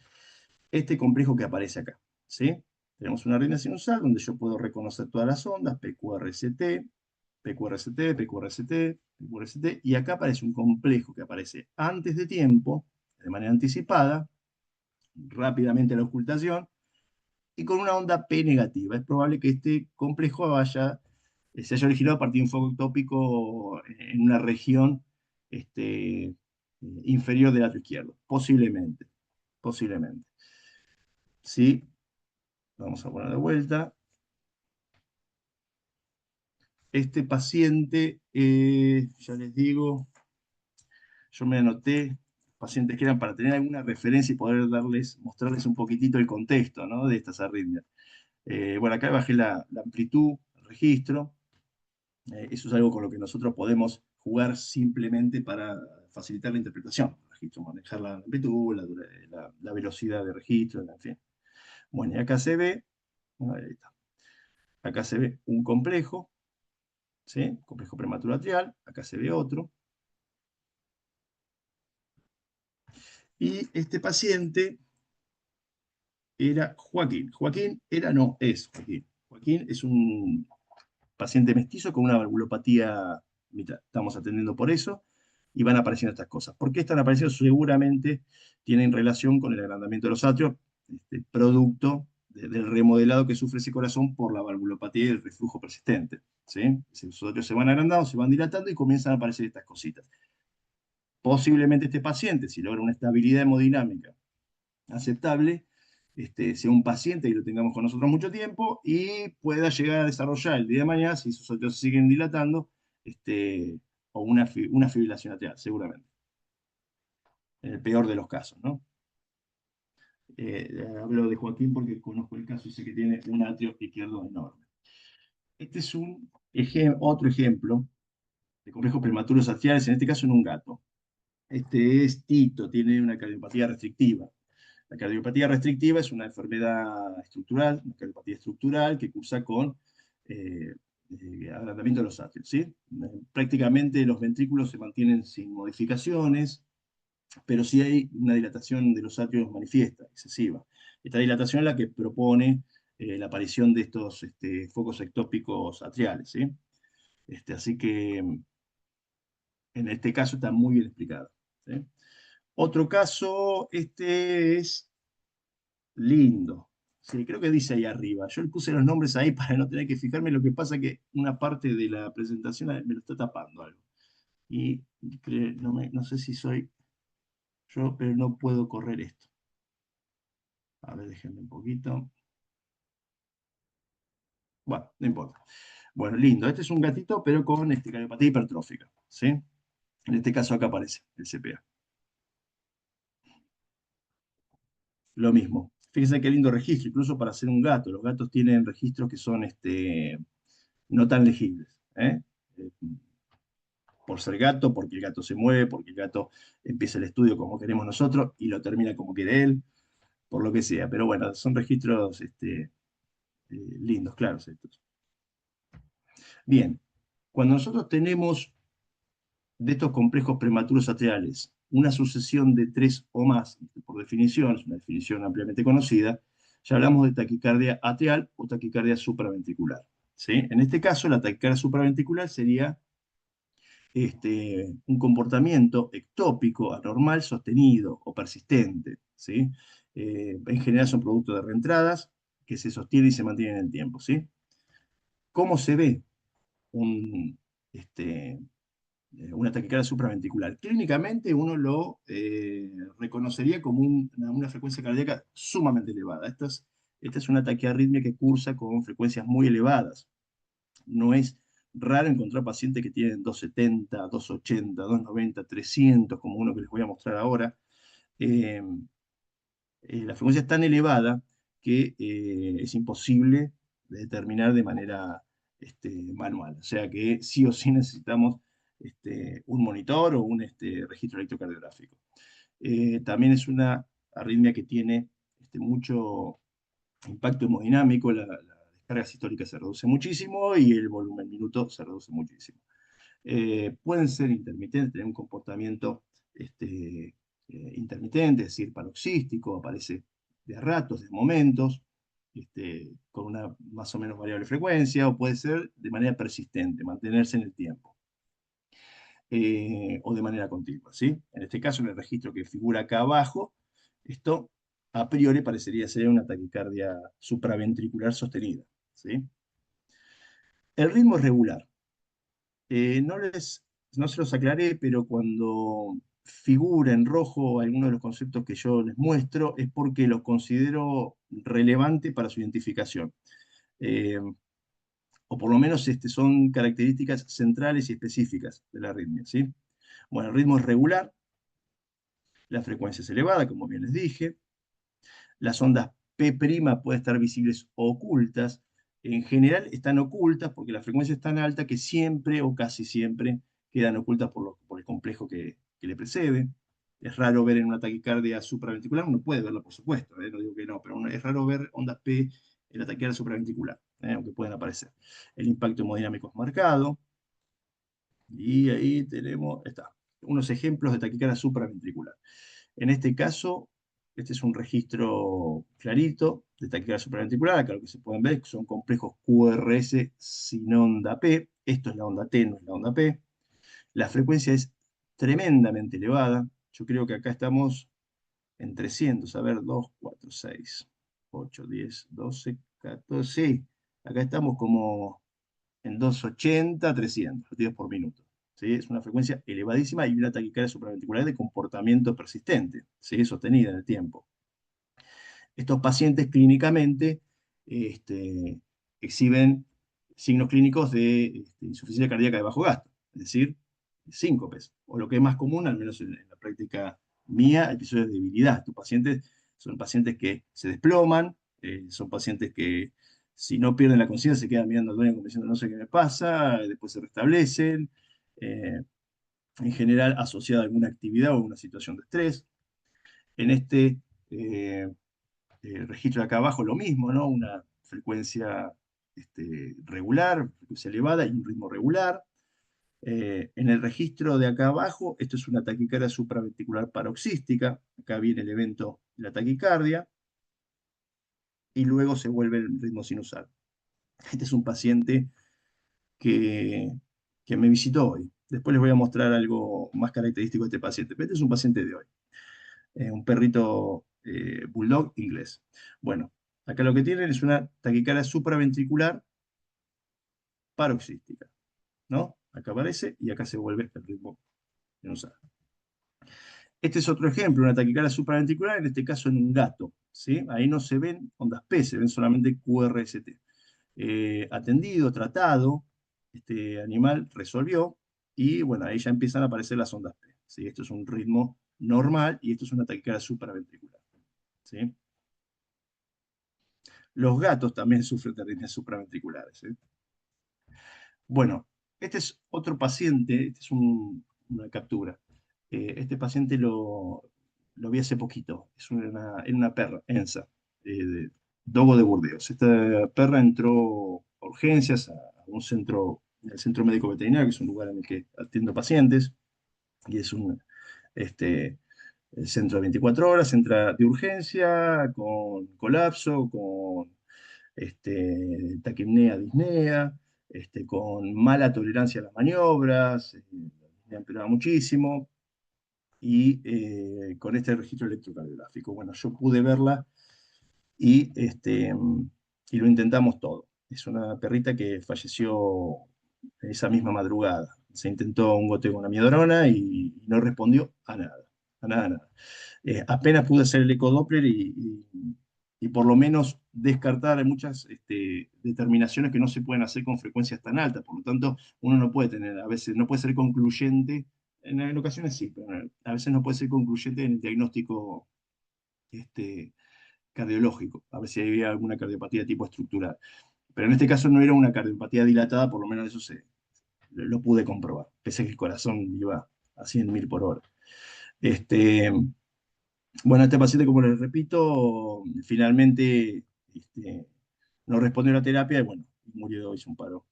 Este complejo que aparece acá, ¿sí? Tenemos una arritmia sinusal donde yo puedo reconocer todas las ondas, PQRST, PQRST, PQRST, PQRST, y acá aparece un complejo que aparece antes de tiempo, de manera anticipada, rápidamente a la ocultación, y con una onda P negativa. Es probable que este complejo se haya originado a partir de un foco ectópico en una región inferior del atrio izquierdo. Posiblemente, posiblemente. ¿Sí? Vamos a poner de vuelta. Este paciente, ya les digo, yo me anoté pacientes que eran para tener alguna referencia y poder mostrarles un poquitito el contexto, ¿no?, de estas arritmias. Bueno, acá bajé la amplitud, el registro. Eso es algo con lo que nosotros podemos jugar simplemente para facilitar la interpretación del registro, manejar la amplitud, la velocidad de registro, en fin. Bueno, y acá se ve, ahí está. Acá se ve un complejo, ¿sí? Complejo prematuro atrial, acá se ve otro. Y este paciente era Joaquín. Joaquín era, no, es Joaquín. Joaquín es un paciente mestizo con una valvulopatía, estamos atendiendo por eso, y van apareciendo estas cosas. ¿Por qué están apareciendo? Seguramente tienen relación con el agrandamiento de los atrios, producto del remodelado que sufre ese corazón por la valvulopatía y el reflujo persistente, ¿sí? Esos atrios se van agrandando, se van dilatando y comienzan a aparecer estas cositas. Posiblemente este paciente, si logra una estabilidad hemodinámica aceptable, sea un paciente y lo tengamos con nosotros mucho tiempo y pueda llegar a desarrollar el día de mañana, si sus atrios se siguen dilatando, o una fibrilación atrial, seguramente. En el peor de los casos, ¿no? Hablo de Joaquín porque conozco el caso y sé que tiene un atrio izquierdo enorme. Este es otro ejemplo de complejos prematuros atriales, en este caso en un gato. Este es Tito, tiene una cardiopatía restrictiva. La cardiopatía restrictiva es una enfermedad estructural, una cardiopatía estructural que cursa con agrandamiento de los atrios, ¿sí? Prácticamente los ventrículos se mantienen sin modificaciones, pero sí hay una dilatación de los atrios manifiesta, excesiva. Esta dilatación es la que propone la aparición de estos focos ectópicos atriales, ¿sí? Así que en este caso está muy bien explicado, ¿sí? Otro caso, este es lindo. Sí, creo que dice ahí arriba. Yo le puse los nombres ahí para no tener que fijarme. Lo que pasa es que una parte de la presentación me lo está tapando algo. Y no sé si soy yo, pero no puedo correr esto. A ver, déjenme un poquito. Bueno, no importa. Bueno, lindo. Este es un gatito, pero con cardiopatía hipertrófica, ¿sí? En este caso acá aparece el CPA. Lo mismo. Fíjense qué lindo registro, incluso para ser un gato. Los gatos tienen registros que son no tan legibles, ¿eh? Por ser gato, porque el gato se mueve, porque el gato empieza el estudio como queremos nosotros y lo termina como quiere él, por lo que sea. Pero bueno, son registros lindos, claros estos. Bien, cuando nosotros tenemos de estos complejos prematuros atriales una sucesión de 3 o más, por definición, es una definición ampliamente conocida, ya hablamos de taquicardia atrial o taquicardia supraventricular, ¿sí? En este caso, la taquicardia supraventricular sería un comportamiento ectópico, anormal, sostenido o persistente, ¿sí? En general son productos de reentradas que se sostienen y se mantienen en el tiempo, ¿sí? ¿Cómo se ve un, una taquicardia supraventricular? Clínicamente uno lo reconocería como una frecuencia cardíaca sumamente elevada. Esta es una taquiarritmia que cursa con frecuencias muy elevadas. No es raro encontrar pacientes que tienen 270, 280, 290, 300, como uno que les voy a mostrar ahora. Eh, la frecuencia es tan elevada que es imposible de determinar de manera manual. O sea que sí o sí necesitamos un monitor o un registro electrocardiográfico. También es una arritmia que tiene mucho impacto hemodinámico, la descarga sistólica se reduce muchísimo y el volumen minuto se reduce muchísimo. Pueden ser intermitentes, tener un comportamiento intermitente, es decir, paroxístico, aparece de a ratos, de momentos, con una más o menos variable frecuencia, o puede ser de manera persistente, mantenerse en el tiempo, o de manera continua, ¿sí? En este caso, en el registro que figura acá abajo, esto a priori parecería ser una taquicardia supraventricular sostenida, ¿sí? El ritmo es regular. Eh, no les, no se los aclaré, pero cuando figura en rojo alguno de los conceptos que yo les muestro, es porque los considero relevante para su identificación. Eh, o por lo menos son características centrales y específicas de la arritmia, ¿sí? Bueno, el ritmo es regular, la frecuencia es elevada, como bien les dije, las ondas P' pueden estar visibles o ocultas. En general están ocultas porque la frecuencia es tan alta que siempre o casi siempre quedan ocultas por el complejo que le precede. Es raro ver en una taquicardia supraventricular, uno puede verlo por supuesto, no digo que no, pero es raro ver ondas P en la taquicardia supraventricular, aunque pueden aparecer. El impacto hemodinámico es marcado, y ahí tenemos, está, unos ejemplos de taquicardia supraventricular. En este caso, este es un registro clarito de taquicardia supraventricular. Acá lo que se pueden ver son complejos QRS sin onda P. Esto es la onda T, no es la onda P. La frecuencia es tremendamente elevada. Yo creo que acá estamos en 300. A ver, 2, 4, 6, 8, 10, 12, 14. Sí, acá estamos como en 280, 300 latidos por minuto. ¿Sí? Es una frecuencia elevadísima y una taquicardia supraventricular de comportamiento persistente, ¿sí? Sostenida en el tiempo. Estos pacientes clínicamente exhiben signos clínicos de insuficiencia cardíaca de bajo gasto, es decir, síncopes, o lo que es más común, al menos en la práctica mía, episodios de debilidad. Estos pacientes son pacientes que se desploman, son pacientes que si no pierden la conciencia se quedan mirando al dueño como diciendo no sé qué me pasa, después se restablecen, en general asociada a alguna actividad o una situación de estrés. En eh, registro de acá abajo lo mismo, ¿no? Una frecuencia regular, frecuencia elevada y un ritmo regular. En el registro de acá abajo, esto es una taquicardia supraventricular paroxística. Acá viene el evento de la taquicardia y luego se vuelve el ritmo sinusal. Este es un paciente que, que me visitó hoy. Después les voy a mostrar algo más característico de este paciente. Pero este es un paciente de hoy, un perrito bulldog inglés. Bueno, acá lo que tienen es una taquicardia supraventricular paroxística, ¿no? Acá aparece y acá se vuelve el ritmo sinusal. Este es otro ejemplo, una taquicardia supraventricular, en este caso en un gato, ¿sí? Ahí no se ven ondas P, se ven solamente QRST. Atendido, tratado, este animal resolvió y bueno, ahí ya empiezan a aparecer las ondas P, ¿sí? Esto es un ritmo normal y esto es una taquicardia supraventricular, ¿sí? Los gatos también sufren de arritmias supraventriculares, ¿sí? Bueno, este es otro paciente, este es una captura. Este paciente lo vi hace poquito, era una perra, Ensa, de Dogo de Burdeos. Esta perra entró a urgencias a un centro, el centro médico veterinario, que es un lugar en el que atiendo pacientes, y es este, el centro de 24 horas, entra de urgencia, con colapso, con taquipnea, disnea, con mala tolerancia a las maniobras, le empeoraba muchísimo, y con este registro electrocardiográfico. Bueno, yo pude verla y lo intentamos todo. Es una perrita que falleció esa misma madrugada. Se intentó un goteo con una miedrona y no respondió a nada, a nada, a nada. Apenas pude hacer el ecodoppler y por lo menos descartar muchas determinaciones que no se pueden hacer con frecuencias tan altas. Por lo tanto, uno no puede tener, a veces no puede ser concluyente, en ocasiones sí, pero a veces no puede ser concluyente en el diagnóstico cardiológico, a ver si había alguna cardiopatía de tipo estructural. Pero en este caso no era una cardiopatía dilatada, por lo menos eso lo pude comprobar, pese a que el corazón iba a 100.000 por hora. Este, bueno, este paciente, como les repito, finalmente no respondió a la terapia y bueno, murió, hizo un paro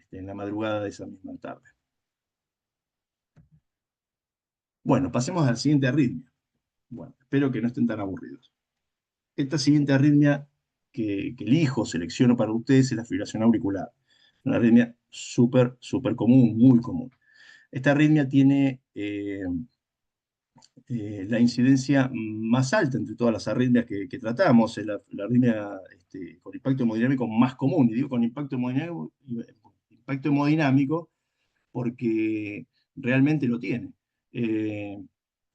en la madrugada de esa misma tarde. Bueno, pasemos a la siguiente arritmia. Bueno, espero que no estén tan aburridos. Esta siguiente arritmia que elijo, selecciono para ustedes, es la fibrilación auricular. Una arritmia súper, súper común, muy común. Esta arritmia tiene la incidencia más alta entre todas las arritmias que tratamos, es la arritmia con impacto hemodinámico más común. Y digo con impacto hemodinámico porque realmente lo tiene. Eh,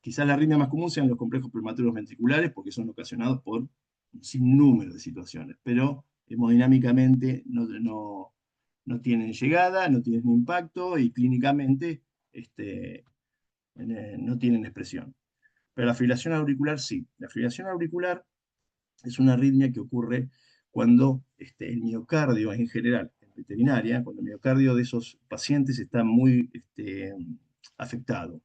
Quizás la arritmia más común sean los complejos prematuros ventriculares, porque son ocasionados por un sinnúmero de situaciones, pero hemodinámicamente no tienen llegada, no tienen impacto y clínicamente no tienen expresión. Pero la fibrilación auricular sí. La fibrilación auricular es una arritmia que ocurre cuando el miocardio en general, en veterinaria, cuando el miocardio de esos pacientes está muy afectado.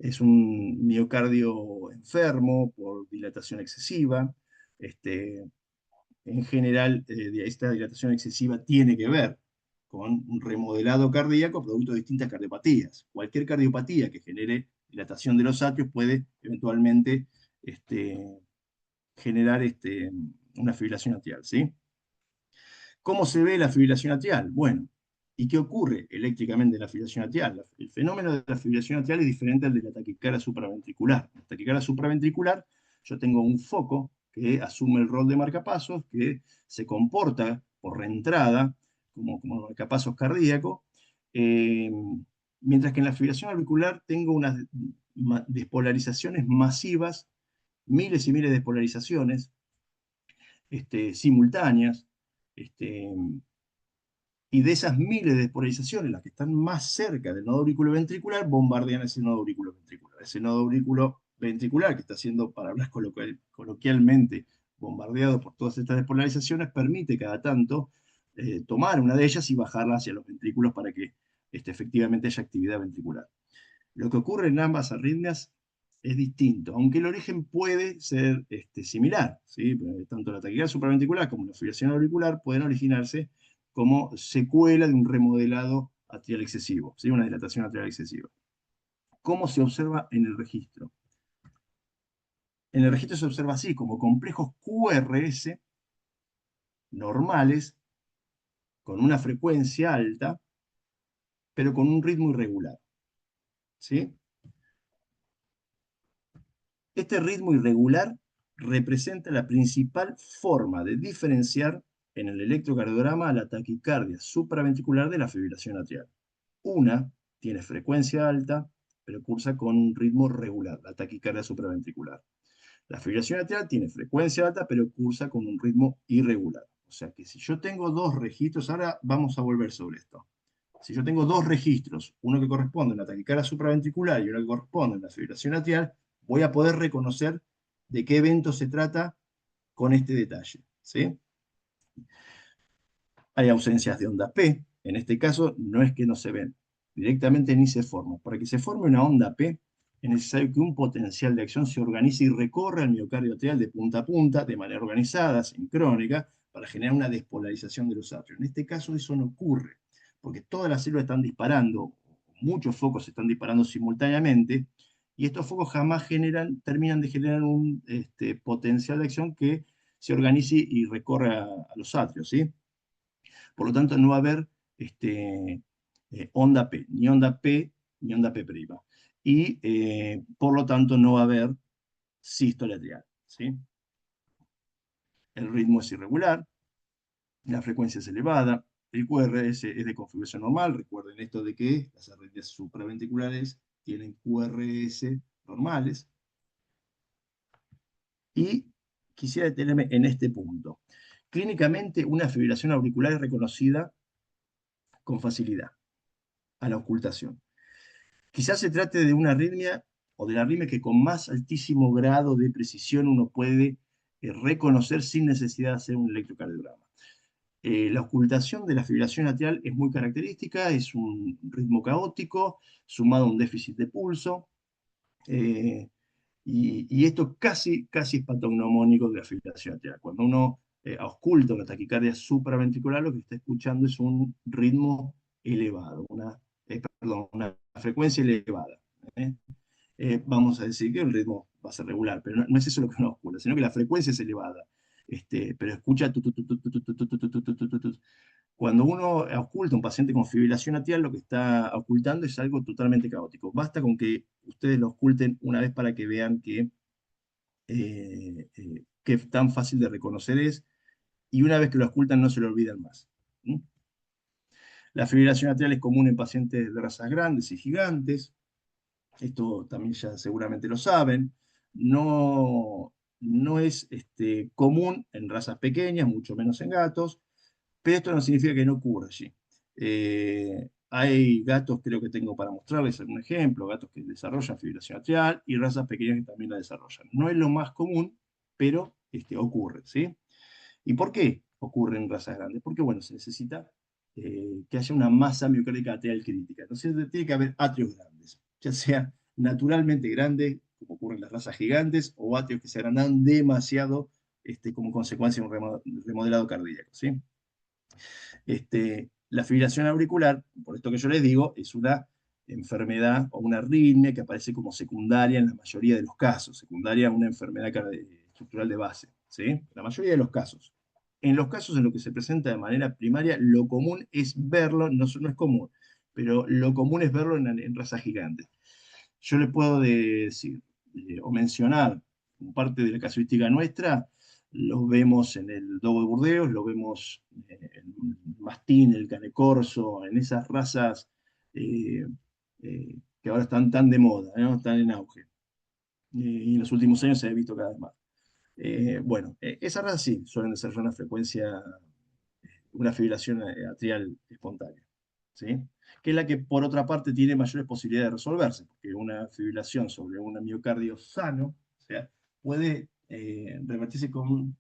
Es un miocardio enfermo por dilatación excesiva. En general, esta dilatación excesiva tiene que ver con un remodelado cardíaco producto de distintas cardiopatías. Cualquier cardiopatía que genere dilatación de los atrios puede eventualmente generar una fibrilación atrial, ¿sí? ¿Cómo se ve la fibrilación atrial? Bueno, ¿y qué ocurre eléctricamente en la fibrilación atrial? El fenómeno de la fibrilación atrial es diferente al de la taquicardia supraventricular. En la taquicardia supraventricular yo tengo un foco que asume el rol de marcapasos, que se comporta por reentrada como marcapasos cardíaco, eh, mientras que en la fibrilación auricular tengo unas despolarizaciones masivas, miles y miles de despolarizaciones simultáneas, este, y de esas miles de despolarizaciones, las que están más cerca del nodo auriculoventricular, bombardean ese nodo auriculoventricular. Ese nodo auriculoventricular, que está siendo, para hablar coloquialmente, bombardeado por todas estas despolarizaciones, permite cada tanto tomar una de ellas y bajarla hacia los ventrículos para que efectivamente haya actividad ventricular. Lo que ocurre en ambas arritmias es distinto, aunque el origen puede ser similar, ¿sí? Tanto la taquicardia supraventricular como la fibrilación auricular pueden originarse como secuela de un remodelado atrial excesivo, ¿sí? Una dilatación atrial excesiva. ¿Cómo se observa en el registro? En el registro se observa así, como complejos QRS normales, con una frecuencia alta, pero con un ritmo irregular, ¿sí? Este ritmo irregular representa la principal forma de diferenciar en el electrocardiograma a la taquicardia supraventricular de la fibrilación atrial. Una tiene frecuencia alta, pero cursa con un ritmo regular, la taquicardia supraventricular. La fibrilación atrial tiene frecuencia alta, pero cursa con un ritmo irregular. O sea que si yo tengo dos registros, ahora vamos a volver sobre esto. Si yo tengo dos registros, uno que corresponde a una taquicardia supraventricular y uno que corresponde a una fibrilación atrial, voy a poder reconocer de qué evento se trata con este detalle, ¿sí? Hay ausencias de onda P. En este caso, no es que no se ven, directamente ni se forman. Para que se forme una onda P, es necesario que un potencial de acción se organice y recorra el miocardio atrial de punta a punta, de manera organizada, sincrónica, para generar una despolarización de los atrios. En este caso, eso no ocurre, porque todas las células están disparando, muchos focos están disparando simultáneamente, y estos focos jamás terminan de generar un potencial de acción que se organice y recorra a los atrios, ¿sí? Por lo tanto, no va a haber onda P, ni onda P, ni onda P'. Y por lo tanto, no va a haber sístole atrial, ¿sí? El ritmo es irregular, la frecuencia es elevada, el QRS es de configuración normal. Recuerden esto de que las arritmias supraventriculares tienen QRS normales. Y quisiera detenerme en este punto. Clínicamente, una fibrilación auricular es reconocida con facilidad a la ocultación. Quizás se trate de una arritmia o de la arritmia que con más altísimo grado de precisión uno puede reconocer sin necesidad de hacer un electrocardiograma. La ocultación de la fibrilación atrial es muy característica, es un ritmo caótico sumado a un déficit de pulso, y esto casi es patognomónico de la fibrilación atrial. Cuando uno ausculta una taquicardia supraventricular, lo que está escuchando es un ritmo elevado, una frecuencia elevada. ¿eh? Vamos a decir que el ritmo va a ser regular, pero no es eso lo que uno ausculta, sino que la frecuencia es elevada. Pero escucha cuando uno oculta a un paciente con fibrilación atrial, lo que está ocultando es algo totalmente caótico. Basta con que ustedes lo oculten una vez para que vean que tan fácil de reconocer es, y una vez que lo ocultan no se lo olvidan más. ¿Mm? La fibrilación atrial es común en pacientes de razas grandes y gigantes. Esto también ya seguramente lo saben. No es común en razas pequeñas, mucho menos en gatos, pero esto no significa que no ocurra allí. Hay gatos, creo que tengo para mostrarles algún ejemplo, gatos que desarrollan fibrilación atrial y razas pequeñas que también la desarrollan. No es lo más común, pero ocurre, ¿sí? ¿Y por qué ocurre en razas grandes? Porque, bueno, se necesita que haya una masa miocárdica atrial crítica. Entonces, tiene que haber atrios grandes, ya sea naturalmente grandes, como ocurre en las razas gigantes, o atrios que se agrandan demasiado como consecuencia de un remodelado cardíaco, ¿sí? La fibrilación auricular, por esto que yo les digo, es una enfermedad o una arritmia que aparece como secundaria en la mayoría de los casos, secundaria a una enfermedad estructural de base, ¿sí? La mayoría de los casos. En los casos en los que se presenta de manera primaria, lo común es verlo, no es común, pero lo común es verlo en razas gigantes. Yo le puedo decir o mencionar, como parte de la casuística nuestra, los vemos en el dogo de Burdeos, lo vemos en el mastín, el cane corso, en esas razas que ahora están tan de moda, ¿no? Están en auge. Y en los últimos años se ha visto cada vez más. Bueno, esas razas sí suelen desarrollar una frecuencia, una fibrilación atrial espontánea, ¿sí? Que es la que por otra parte tiene mayores posibilidades de resolverse, porque una fibrilación sobre un miocardio sano, o sea, puede revertirse con,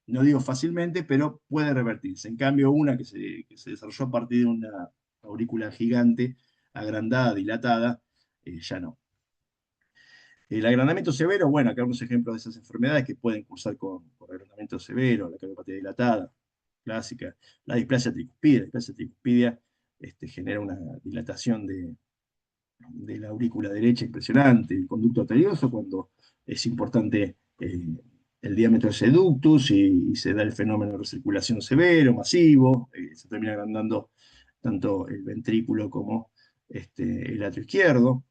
no digo fácilmente, pero puede revertirse. En cambio, una que se desarrolló a partir de una aurícula gigante, agrandada, dilatada, ya no. El agrandamiento severo, bueno, acá unos ejemplos de esas enfermedades que pueden cursar con agrandamiento severo, la cardiopatía dilatada, clásica, la displasia tricuspidea. La displasia tricuspidea genera una dilatación de la aurícula derecha impresionante, el conducto arterioso, cuando es importante el diámetro de ese ductus y se da el fenómeno de recirculación severo, masivo, se termina agrandando tanto el ventrículo como el atrio izquierdo,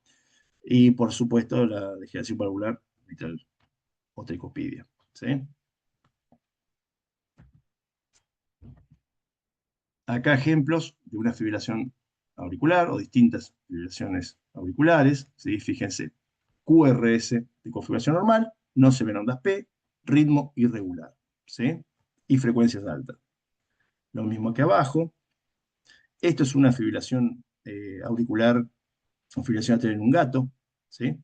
y por supuesto la degeneración valvular mitral o tricuspidia. ¿Sí? Acá ejemplos de una fibrilación auricular o distintas fibrilaciones auriculares. ¿Sí? Fíjense, QRS de configuración normal, no se ven ondas P, ritmo irregular, ¿sí? Y frecuencias altas. Lo mismo que abajo. Esto es una fibrilación auricular, o fibrilación atrial en un gato, ¿sí?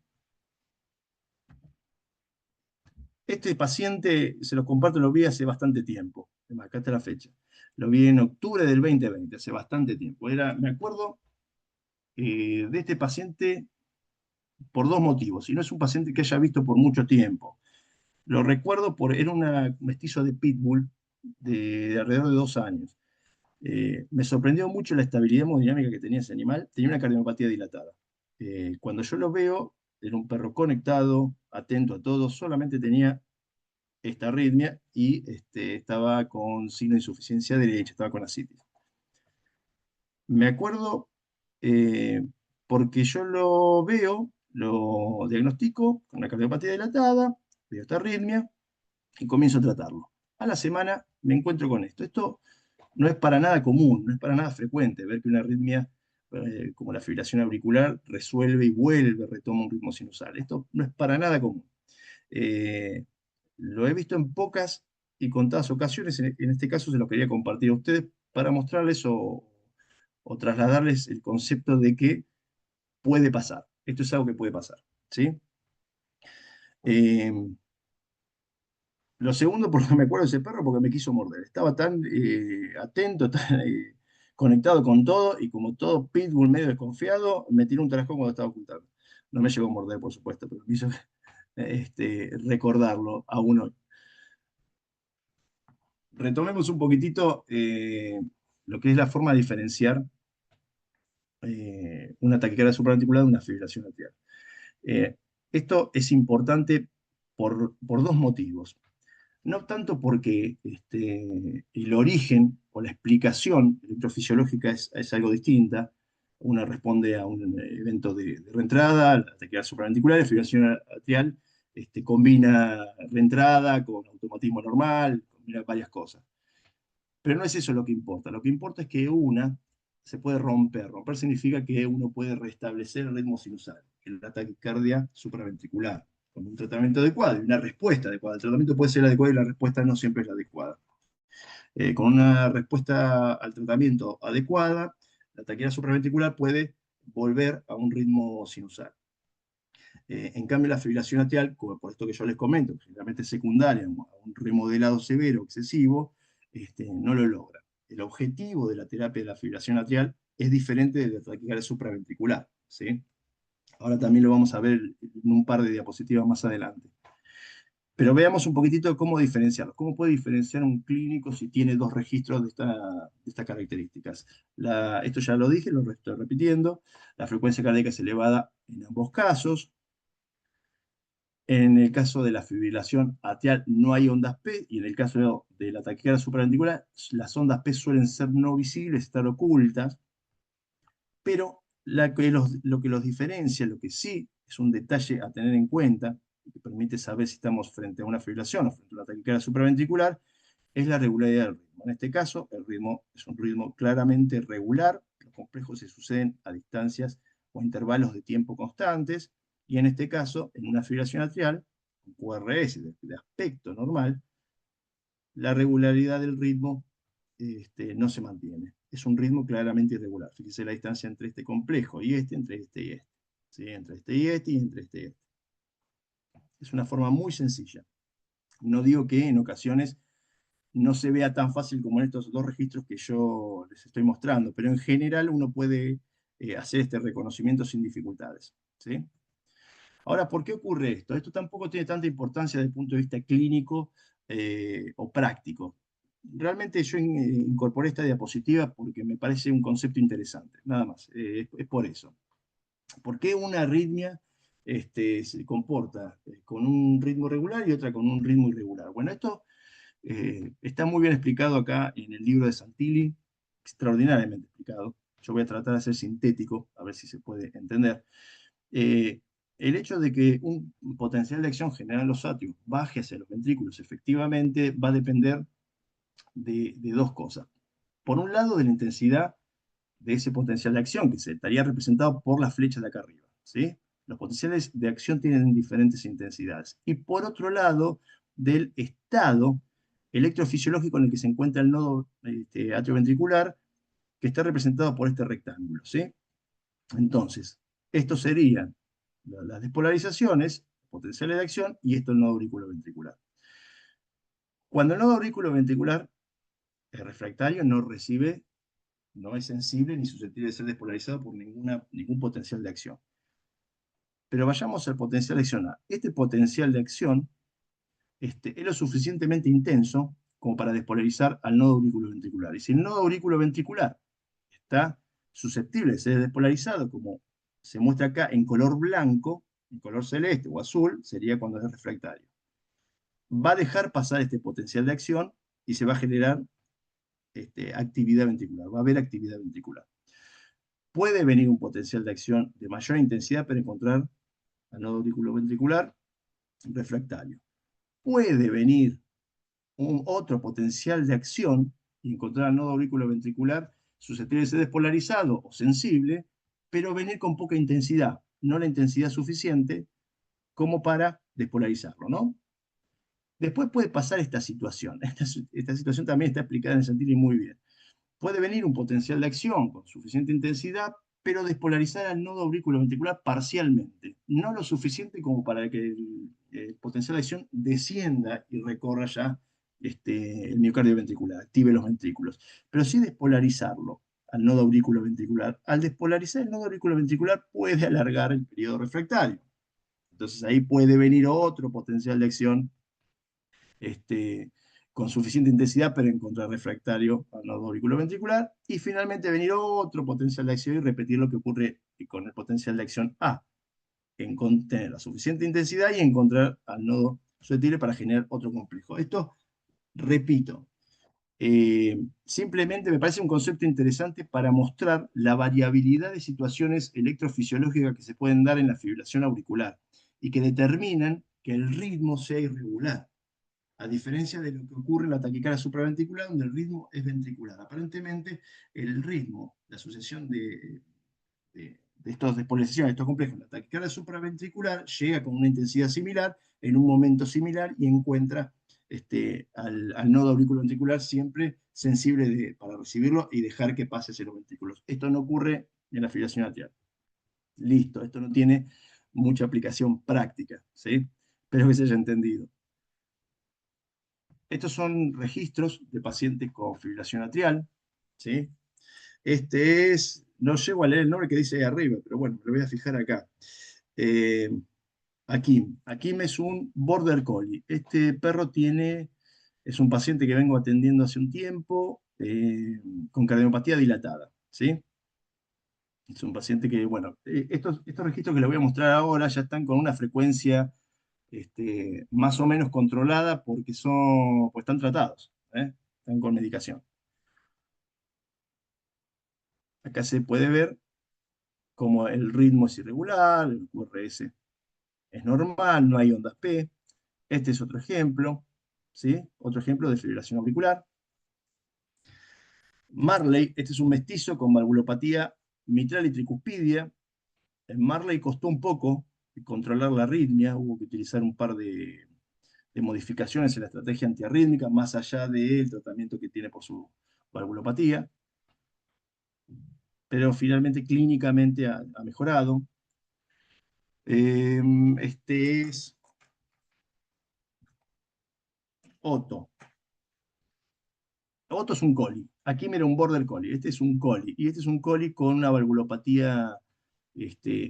Este paciente, se los comparto, lo vi hace bastante tiempo. Acá está la fecha. Lo vi en octubre del 2020, hace bastante tiempo. Me acuerdo de este paciente por dos motivos. Y no es un paciente que haya visto por mucho tiempo. Lo recuerdo era un mestizo de Pitbull de alrededor de 2 años. Me sorprendió mucho la estabilidad hemodinámica que tenía ese animal. Tenía una cardiopatía dilatada. Cuando yo lo veo, era un perro conectado, atento a todo, solamente tenía esta arritmia y estaba con signo de insuficiencia derecha, estaba con ascitis. Me acuerdo eh, porque yo lo veo, lo diagnostico con una cardiopatía dilatada, veo esta arritmia y comienzo a tratarlo. A la semana me encuentro con esto. Esto no es para nada común, no es para nada frecuente ver que una arritmia como la fibrilación auricular resuelve y vuelve, retoma un ritmo sinusal. Esto no es para nada común. Eh, lo he visto en pocas y contadas ocasiones. En este caso se lo quería compartir a ustedes para mostrarles o trasladarles el concepto de que puede pasar. Esto es algo que puede pasar. ¿Sí? Eh, lo segundo, porque me acuerdo de ese perro, porque me quiso morder. Estaba tan atento, tan conectado con todo, y como todo pitbull medio desconfiado, me tiró un tarascón cuando estaba ocultando. No me llegó a morder, por supuesto, pero me hizo recordarlo a uno. Retomemos un poquitito lo que es la forma de diferenciar una taquicardia supraventricular de una fibrilación atrial. Eh, Esto es importante por dos motivos. No tanto porque el origen o la explicación electrofisiológica es algo distinta. Una responde a un evento de reentrada, la taquicardia supraventricular, la fibrilación atrial combina reentrada con automatismo normal, combina varias cosas. Pero no es eso lo que importa. Lo que importa es que una se puede romper. Romper significa que uno puede restablecer el ritmo sinusal, la taquicardia supraventricular, con un tratamiento adecuado y una respuesta adecuada. El tratamiento puede ser adecuado y la respuesta no siempre es la adecuada. Con una respuesta al tratamiento adecuada, la taquicardia supraventricular puede volver a un ritmo sinusal. En cambio, la fibrilación atrial, como por esto que yo les comento, generalmente secundaria, a un remodelado severo, excesivo, no lo logra. El objetivo de la terapia de la fibrilación atrial es diferente de la taquicardia supraventricular, ¿sí? Ahora también lo vamos a ver en un par de diapositivas más adelante. Pero veamos un poquitito cómo diferenciarlos. ¿Cómo puede diferenciar un clínico si tiene dos registros de estas características? Esto ya lo dije, lo estoy repitiendo. La frecuencia cardíaca es elevada en ambos casos. En el caso de la fibrilación atrial no hay ondas P, y en el caso de la taquicardia supraventricular las ondas P suelen ser no visibles, estar ocultas, pero lo que los diferencia, lo que sí es un detalle a tener en cuenta, y que permite saber si estamos frente a una fibrilación o frente a una taquicardia supraventricular, es la regularidad del ritmo. En este caso, el ritmo es un ritmo claramente regular, los complejos se suceden a distancias o intervalos de tiempo constantes, y en este caso, en una fibrilación atrial, un QRS de aspecto normal, la regularidad del ritmo no se mantiene. Es un ritmo claramente irregular. Fíjese la distancia entre este complejo y entre este y este. ¿Sí? Entre este y este y entre este y este. Es una forma muy sencilla. No digo que en ocasiones no se vea tan fácil como en estos dos registros que yo les estoy mostrando, pero en general uno puede hacer este reconocimiento sin dificultades. ¿Sí? Ahora, ¿por qué ocurre esto? Esto tampoco tiene tanta importancia desde el punto de vista clínico o práctico. Realmente yo incorporé esta diapositiva porque me parece un concepto interesante, nada más. Es por eso. ¿Por qué una arritmia se comporta con un ritmo regular y otra con un ritmo irregular? Bueno, esto está muy bien explicado acá en el libro de Santilli, extraordinariamente explicado. Yo voy a tratar de ser sintético, a ver si se puede entender. Eh, el hecho de que un potencial de acción general en los atrios baje hacia los ventrículos efectivamente va a depender de dos cosas. Por un lado, de la intensidad de ese potencial de acción, que se estaría representado por la flecha de acá arriba, ¿sí? Los potenciales de acción tienen diferentes intensidades. Y por otro lado, del estado electrofisiológico en el que se encuentra el nodo atrioventricular, que está representado por este rectángulo, ¿sí? Entonces, estos serían las despolarizaciones, potenciales de acción, y esto el nodo auriculoventricular. Cuando el nodo auriculoventricular es refractario, no es sensible ni susceptible de ser despolarizado por ningún potencial de acción. Pero vayamos al potencial de acción A. Este potencial de acción es lo suficientemente intenso como para despolarizar al nodo auriculoventricular. Y si el nodo auriculoventricular está susceptible de ser despolarizado, como se muestra acá en color blanco, en color celeste o azul, sería cuando es refractario. Va a dejar pasar este potencial de acción y se va a generar actividad ventricular, va a haber actividad ventricular. Puede venir un potencial de acción de mayor intensidad para encontrar al nodo auriculoventricular refractario. Puede venir un otro potencial de acción y encontrar al nodo auriculoventricular susceptible de ser despolarizado o sensible, pero venir con poca intensidad, no la intensidad suficiente como para despolarizarlo, ¿no? Después puede pasar esta situación. Esta situación también está explicada en Santilli muy bien. Puede venir un potencial de acción con suficiente intensidad, pero despolarizar al nodo auriculoventricular parcialmente, no lo suficiente como para que el potencial de acción descienda y recorra ya el miocardio ventricular, active los ventrículos, pero sí despolarizarlo al nodo auriculoventricular. Al despolarizar el nodo auriculoventricular puede alargar el periodo refractario. Entonces ahí puede venir otro potencial de acción con suficiente intensidad para encontrar refractario al nodo auriculoventricular, y finalmente venir otro potencial de acción y repetir lo que ocurre con el potencial de acción A, en tener la suficiente intensidad y encontrar al nodo susceptible para generar otro complejo. Esto, repito, simplemente me parece un concepto interesante para mostrar la variabilidad de situaciones electrofisiológicas que se pueden dar en la fibrilación auricular y que determinan que el ritmo sea irregular, a diferencia de lo que ocurre en la taquicardia supraventricular, donde el ritmo es ventricular. Aparentemente, el ritmo, la asociación de estas despolarizaciones, de estos complejos, la taquicardia supraventricular llega con una intensidad similar, en un momento similar, y encuentra al nodo auriculoventricular siempre sensible para recibirlo y dejar que pase hacia los ventrículos. Esto no ocurre en la fibrilación atrial. Listo, esto no tiene mucha aplicación práctica, ¿sí? Espero que se haya entendido. Estos son registros de pacientes con fibrilación atrial, ¿sí? No llego a leer el nombre que dice ahí arriba, pero bueno, me lo voy a fijar acá. Eh, Akim. Akim es un border collie. Este perro es un paciente que vengo atendiendo hace un tiempo, con cardiopatía dilatada, ¿sí? Es un paciente que, bueno, estos registros que les voy a mostrar ahora ya están con una frecuencia más o menos controlada porque pues están tratados, están con medicación. Acá se puede ver cómo el ritmo es irregular, el QRS es normal, no hay ondas P. Este es otro ejemplo, ¿sí? Otro ejemplo de fibrilación auricular. Marley, este es un mestizo con valvulopatía mitral y tricuspidia. En Marley costó un poco controlar la arritmia, hubo que utilizar un par de modificaciones en la estrategia antiarrítmica, más allá del tratamiento que tiene por su valvulopatía, pero finalmente clínicamente ha mejorado. Este es Otto. Otto es un collie. Aquí mira un border collie. Este es un collie. Y este es un collie con una valvulopatía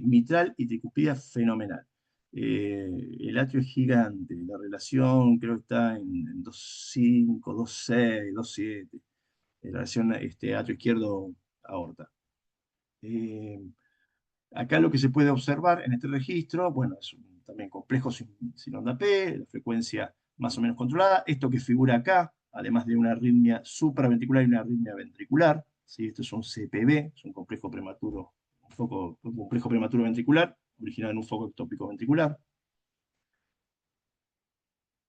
mitral y tricuspidia fenomenal. El atrio es gigante, la relación creo que está en 2,5, 2,6, 2,7, en relación atrio izquierdo aorta. Acá lo que se puede observar en este registro, bueno, es también complejo sin onda P, la frecuencia más o menos controlada. Esto que figura acá, además de una arritmia supraventricular y una arritmia ventricular, ¿sí? Esto es un CPV, es un complejo prematuro, un complejo prematuro ventricular, originado en un foco ectópico ventricular.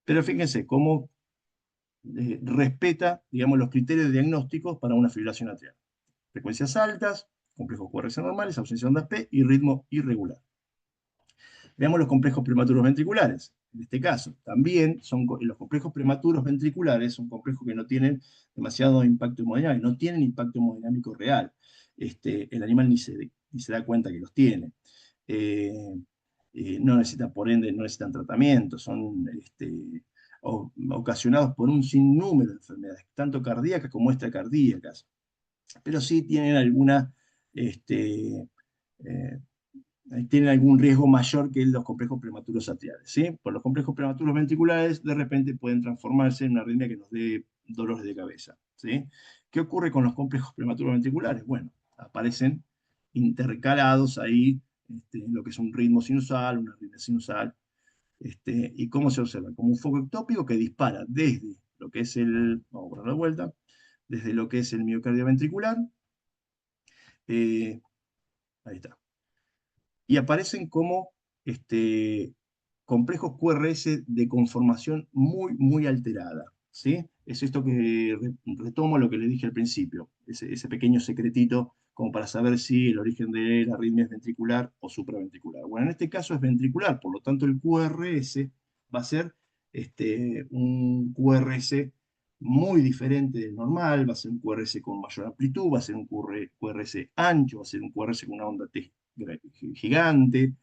Pero fíjense cómo respeta, digamos, los criterios diagnósticos para una fibrilación atrial. Frecuencias altas, complejos QRS normales, ausencia de ondas P y ritmo irregular. Veamos los complejos prematuros ventriculares. En este caso, también los complejos prematuros ventriculares son complejos que no tienen demasiado impacto hemodinámico, no tienen impacto hemodinámico real. El animal ni se da cuenta que los tiene. No necesitan, por ende, no necesitan tratamiento, son ocasionados por un sinnúmero de enfermedades, tanto cardíacas como extracardíacas. Pero sí tienen tienen algún riesgo mayor que los complejos prematuros atriales, ¿sí? Por los complejos prematuros ventriculares, de repente pueden transformarse en una arritmia que nos dé dolores de cabeza, ¿sí? ¿Qué ocurre con los complejos prematuros ventriculares? Bueno, aparecen intercalados ahí en lo que es un ritmo sinusal, una arritmia sinusal, ¿y cómo se observa? Como un foco ectópico que dispara desde lo que es vamos a ponerlo de vuelta, desde lo que es el miocardio ventricular, ahí está, y aparecen como complejos QRS de conformación muy, muy alterada, ¿sí? Es esto que retomo lo que le dije al principio, ese pequeño secretito como para saber si el origen de la arritmia es ventricular o supraventricular. Bueno, en este caso es ventricular, por lo tanto el QRS va a ser un QRS muy diferente del normal, va a ser un QRS con mayor amplitud, va a ser un QRS ancho, va a ser un QRS con una onda T gigante,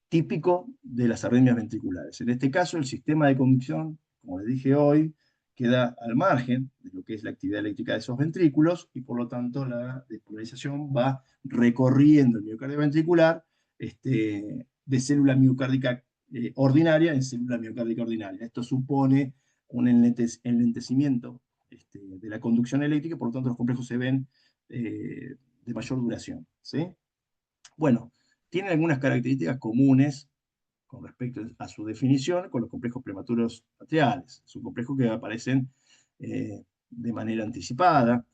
típico de las arritmias ventriculares. En este caso, el sistema de conducción, como les dije hoy, queda al margen de lo que es la actividad eléctrica de esos ventrículos y por lo tanto la despolarización va recorriendo el miocardio ventricular de célula miocárdica ordinaria en célula miocárdica ordinaria. Esto supone un enlentecimiento de la conducción eléctrica, por lo tanto los complejos se ven de mayor duración, ¿sí? Bueno, tiene algunas características comunes con respecto a su definición con los complejos prematuros atriales. Son complejos que aparecen de manera anticipada.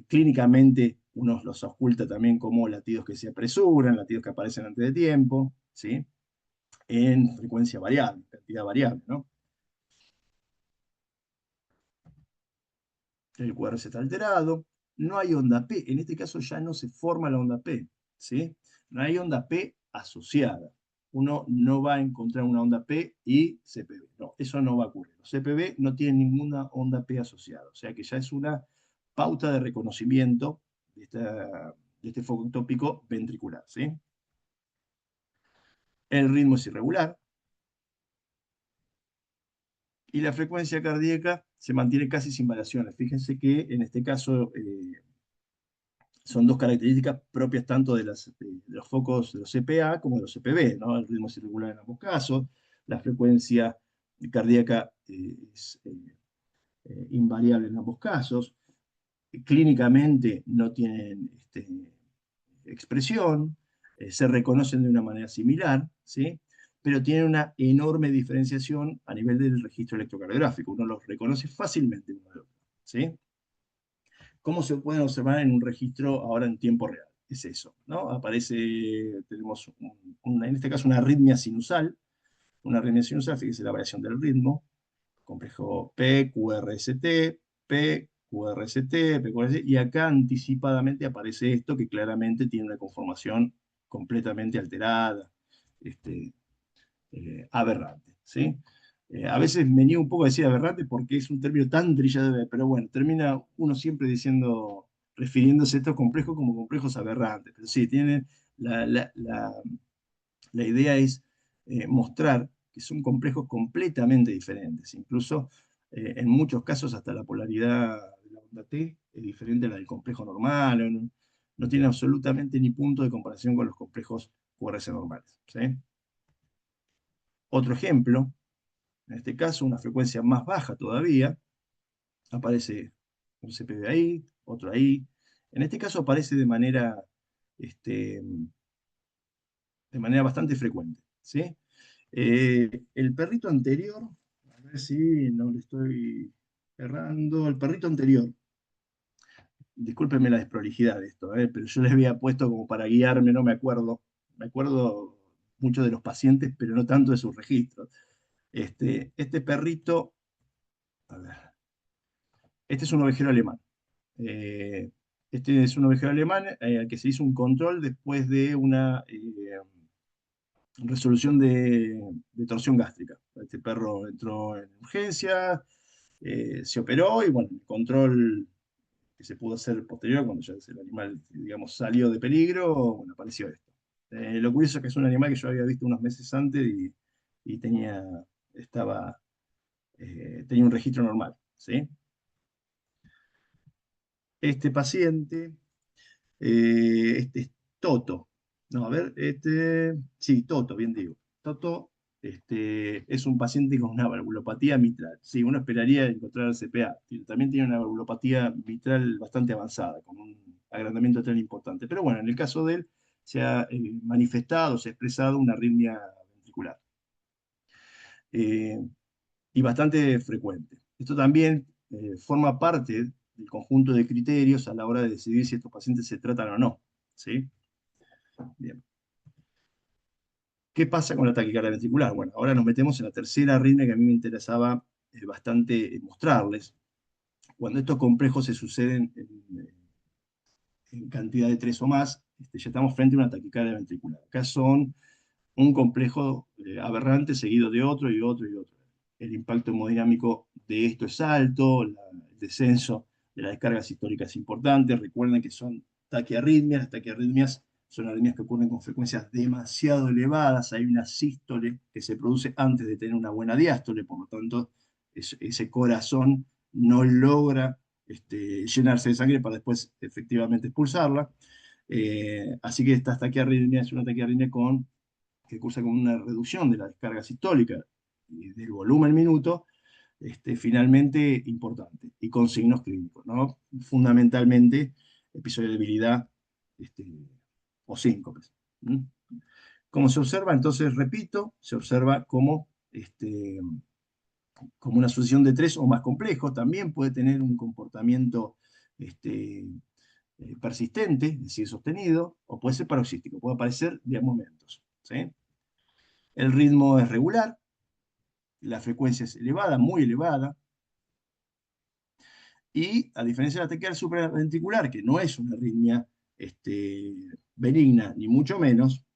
Clínicamente uno los oculta también como latidos que se apresuran, latidos que aparecen antes de tiempo, ¿sí? En frecuencia variable, cantidad variable, ¿no? El QRS está alterado, no hay onda P, en este caso ya no se forma la onda P, ¿sí? No hay onda P asociada. Uno no va a encontrar una onda P y CPV, no, eso no va a ocurrir. Los CPV no tienen ninguna onda P asociada, o sea que ya es una pauta de reconocimiento de este foco ectópico ventricular, ¿sí? El ritmo es irregular, y la frecuencia cardíaca se mantiene casi sin variaciones. Fíjense que en este caso son dos características propias tanto de los focos de los CPA como de los CPB, ¿no? El ritmo es irregular en ambos casos, la frecuencia cardíaca es invariable en ambos casos, clínicamente no tienen expresión, se reconocen de una manera similar, ¿sí? Pero tienen una enorme diferenciación a nivel del registro electrocardiográfico. Uno los reconoce fácilmente uno de otro, ¿sí? ¿Cómo se pueden observar en un registro ahora en tiempo real? Es eso, ¿no? Tenemos en este caso una arritmia sinusal, fíjese la variación del ritmo, complejo P, QRST, P, QRST, PQRST, y acá anticipadamente aparece esto que claramente tiene una conformación completamente alterada, este, aberrante, ¿sí? A veces me niego un poco a decir aberrante porque es un término tan trillado, pero bueno, termina uno siempre refiriéndose a estos complejos como complejos aberrantes. Pero sí, la idea es mostrar que son complejos completamente diferentes. Incluso en muchos casos hasta la polaridad de la onda T es diferente a la del complejo normal, no tiene absolutamente ni punto de comparación con los complejos QRS normales, ¿sí? Otro ejemplo, en este caso una frecuencia más baja todavía, aparece un CPB ahí, otro ahí. En este caso aparece este, de manera bastante frecuente, ¿sí? El perrito anterior, a ver si no le estoy errando, el perrito anterior, discúlpenme la desprolijidad de esto, pero yo les había puesto como para guiarme, no me acuerdo mucho de los pacientes, pero no tanto de sus registros. Este perrito, a ver, este es un ovejero alemán. Eh, este es un ovejero alemán al que se hizo un control después de una resolución de torsión gástrica. Este perro entró en urgencia, se operó y bueno, el control que se pudo hacer posterior, cuando ya el animal, digamos, salió de peligro, bueno, apareció esto. Lo curioso es que es un animal que yo había visto unos meses antes y estaba, tenía un registro normal, ¿sí? Este paciente, este es Toto. No, a ver, sí, Toto, bien digo. Toto es un paciente con una valvulopatía mitral. Sí, uno esperaría encontrar CPA. También tiene una valvulopatía mitral bastante avanzada, con un agrandamiento mitral importante. Pero bueno, en el caso de él se ha manifestado, se ha expresado una arritmia ventricular. Y bastante frecuente. Esto también forma parte del conjunto de criterios a la hora de decidir si estos pacientes se tratan o no, ¿sí? Bien. ¿Qué pasa con la taquicardia ventricular? Bueno, ahora nos metemos en la tercera arritmia que a mí me interesaba bastante mostrarles. Cuando estos complejos se suceden en cantidad de 3 o más, ya estamos frente a una taquicardia ventricular. Acá son un complejo aberrante seguido de otro y otro y otro. El impacto hemodinámico de esto es alto, el descenso de la descarga sistólica es importante. Recuerden que son taquiarritmias. Las taquiarritmias son arritmias que ocurren con frecuencias demasiado elevadas. Hay una sístole que se produce antes de tener una buena diástole, por lo tanto, ese corazón no logra llenarse de sangre para después efectivamente expulsarla. Así que esta taquiarritmia es una taquiarritmia que cursa con una reducción de la descarga sistólica y del volumen minuto, finalmente importante, y con signos clínicos, ¿no? Fundamentalmente, episodio de debilidad o síncopes. ¿Cómo se observa? Entonces, repito, se observa como una asociación de 3 o más complejos. También puede tener un comportamiento persistente, es decir, sostenido, o puede ser paroxístico, puede aparecer de a momentos, ¿sí? El ritmo es regular, la frecuencia es elevada, muy elevada, y a diferencia de la taquicardia supraventricular, que no es una arritmia benigna, ni mucho menos,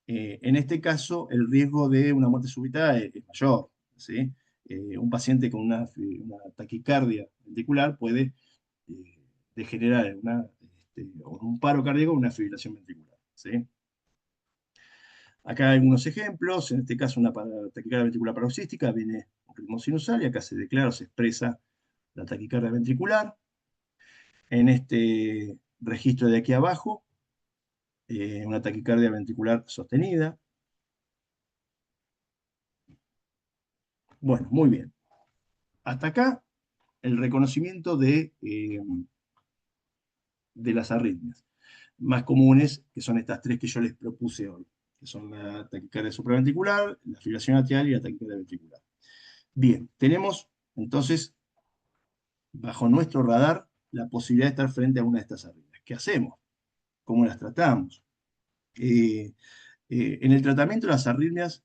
en este caso el riesgo de una muerte súbita es mayor, ¿sí? Un paciente con una taquicardia ventricular puede degenerar en un paro cardíaco o una fibrilación ventricular, ¿sí? Acá hay algunos ejemplos, en este caso una taquicardia ventricular paroxística, viene un ritmo sinusal y acá se declara o se expresa la taquicardia ventricular. En este registro de aquí abajo, una taquicardia ventricular sostenida. Bueno, muy bien. Hasta acá el reconocimiento de las arritmias más comunes, que son estas 3 que yo les propuse hoy, que son la taquicardia supraventricular, la fibrilación atrial y la taquicardia ventricular. Bien, tenemos entonces bajo nuestro radar la posibilidad de estar frente a una de estas arritmias. ¿Qué hacemos? ¿Cómo las tratamos? En el tratamiento de las arritmias,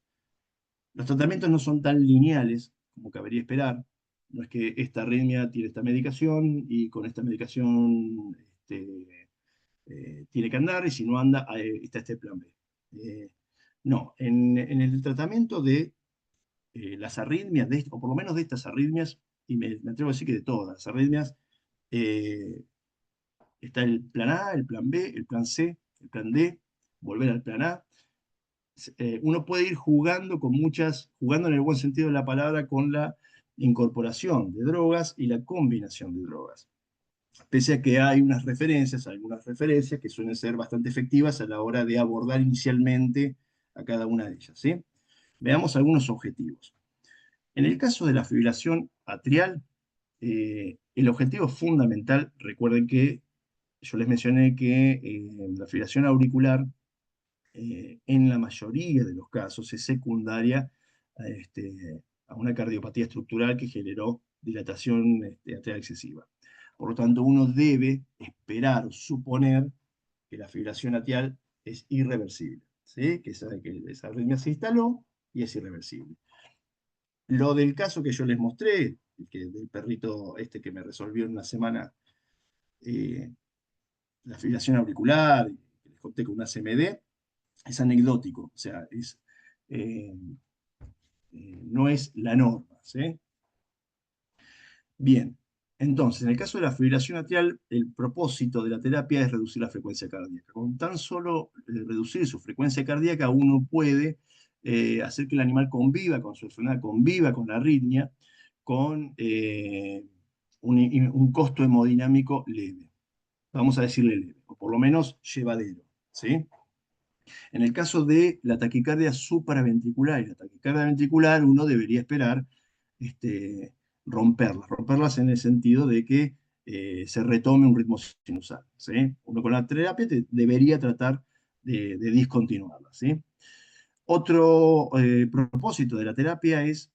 los tratamientos no son tan lineales como cabría esperar. No es que esta arritmia tiene esta medicación y con esta medicación tiene que andar y si no anda, está este plan B. No, en el tratamiento de las arritmias, o por lo menos de estas arritmias, y me atrevo a decir que de todas las arritmias, eh, está el plan A, el plan B, el plan C, el plan D, volver al plan A. Uno puede ir jugando en el buen sentido de la palabra, con la incorporación de drogas y la combinación de drogas. pese a que hay algunas referencias que suelen ser bastante efectivas a la hora de abordar inicialmente a cada una de ellas, ¿sí? Veamos algunos objetivos. En el caso de la fibrilación atrial, el objetivo fundamental, recuerden que yo les mencioné que la fibrilación auricular en la mayoría de los casos es secundaria a una cardiopatía estructural que generó dilatación atrial excesiva. Por lo tanto, uno debe esperar o suponer que la fibrilación atrial es irreversible, ¿sí? Que esa arritmia se instaló y es irreversible. Lo del caso que yo les mostré, del perrito que me resolvió en una semana eh, la fibrilación auricular, que les conté con una CMD, es anecdótico, o sea, eh, no es la norma, ¿sí? Bien, entonces, en el caso de la fibrilación atrial, el propósito de la terapia es reducir la frecuencia cardíaca. Con tan solo reducir su frecuencia cardíaca, uno puede hacer que el animal conviva con su enfermedad, conviva con la arritmia, con un costo hemodinámico leve. Vamos a decirle leve, o por lo menos llevadero, ¿sí? En el caso de la taquicardia supraventricular y la taquicardia ventricular, uno debería esperar romperlas en el sentido de que se retome un ritmo sinusal, ¿sí? Uno con la terapia debería tratar de discontinuarla, ¿sí? Otro propósito de la terapia es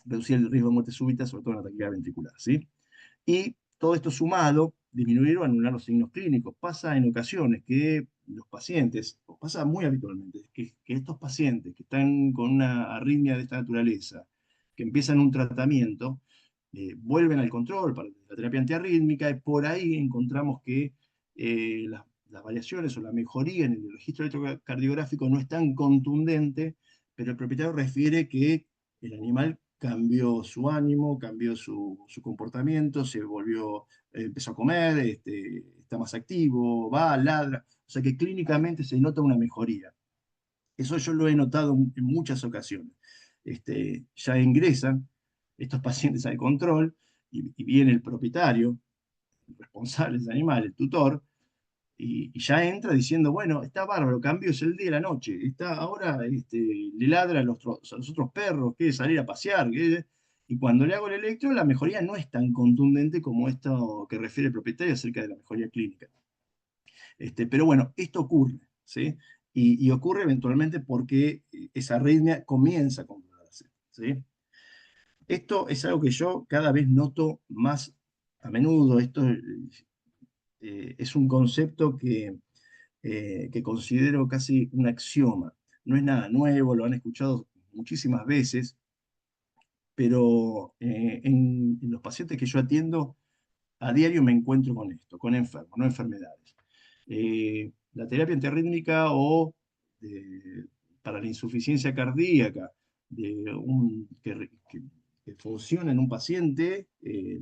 reducir el riesgo de muerte súbita, sobre todo en la taquicardia ventricular, ¿sí? Y todo esto sumado, disminuir o anular los signos clínicos. Pasa en ocasiones que los pacientes, o pasa muy habitualmente, que estos pacientes que están con una arritmia de esta naturaleza, que empiezan un tratamiento, vuelven al control para la terapia antiarrítmica, y por ahí encontramos que las variaciones o la mejoría en el registro electrocardiográfico no es tan contundente, pero el propietario refiere que el animal cambió su ánimo, cambió su comportamiento, empezó a comer, está más activo, va, ladra. O sea que clínicamente se nota una mejoría. Eso yo lo he notado en muchas ocasiones. Ya ingresan estos pacientes al control y viene el propietario, el responsable del animal, el tutor, y ya entra diciendo, bueno, está bárbaro, cambio es el día y la noche, ahora le ladra a los otros perros, quiere salir a pasear, y cuando le hago el electro, la mejoría no es tan contundente como esto que refiere el propietario acerca de la mejoría clínica. Pero bueno, esto ocurre, ¿sí? Y ocurre eventualmente porque esa arritmia comienza a controlarse, ¿sí? Esto es algo que yo cada vez noto más a menudo. Esto es un concepto que considero casi un axioma. No es nada nuevo, lo han escuchado muchísimas veces, pero en los pacientes que yo atiendo, a diario me encuentro con esto, con enfermos, no enfermedades. La terapia antiarrítmica para la insuficiencia cardíaca que funciona en un paciente,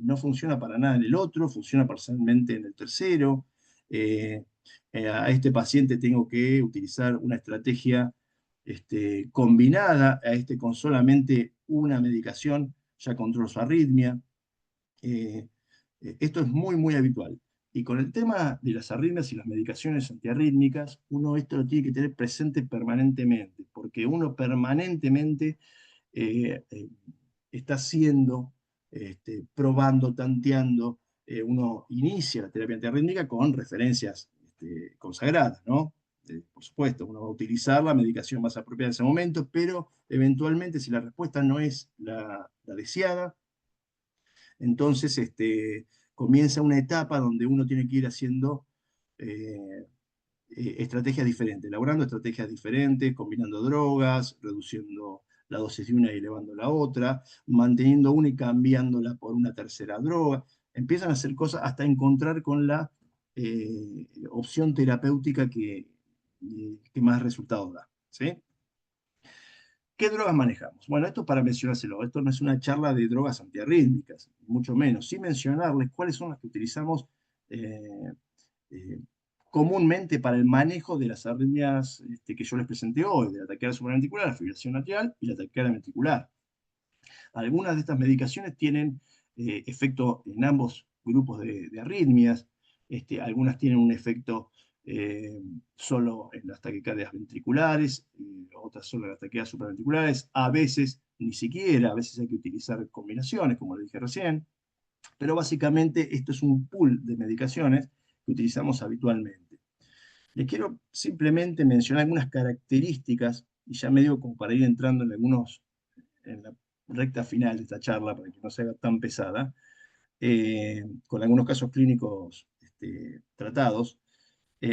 no funciona para nada en el otro, funciona parcialmente en el tercero. Eh, a este paciente tengo que utilizar una estrategia combinada con solamente una medicación, ya controlo su arritmia. Eh, Esto es muy, muy habitual. Y con el tema de las arritmias y las medicaciones antiarrítmicas, uno esto lo tiene que tener presente permanentemente, porque uno permanentemente eh, eh, está haciendo, probando, tanteando. Uno inicia la terapia antiarrítmica con referencias consagradas, ¿no? Por supuesto, uno va a utilizar la medicación más apropiada en ese momento, pero eventualmente, si la respuesta no es la deseada, entonces comienza una etapa donde uno tiene que ir haciendo eh, estrategias diferentes, elaborando estrategias diferentes, combinando drogas, reduciendo la dosis de una y elevando la otra, manteniendo una y cambiándola por una tercera droga. Empiezan a hacer cosas hasta encontrar con la opción terapéutica que más resultados da, ¿sí? ¿Qué drogas manejamos? Bueno, esto para mencionárselo, esto no es una charla de drogas antiarrítmicas, mucho menos, sí mencionarles cuáles son las que utilizamos eh, eh, comúnmente para el manejo de las arritmias que yo les presenté hoy, de la taquicardia supraventricular, la fibrilación atrial y la taquicardia ventricular. Algunas de estas medicaciones tienen efecto en ambos grupos de arritmias. Algunas tienen un efecto solo en las taquicardias ventriculares, otras solo en las taquicardias supraventriculares, a veces ni siquiera, a veces hay que utilizar combinaciones, como le dije recién, pero básicamente esto es un pool de medicaciones que utilizamos habitualmente. Le quiero simplemente mencionar algunas características, y ya medio como para ir entrando en la recta final de esta charla, para que no se haga tan pesada, con algunos casos clínicos tratados,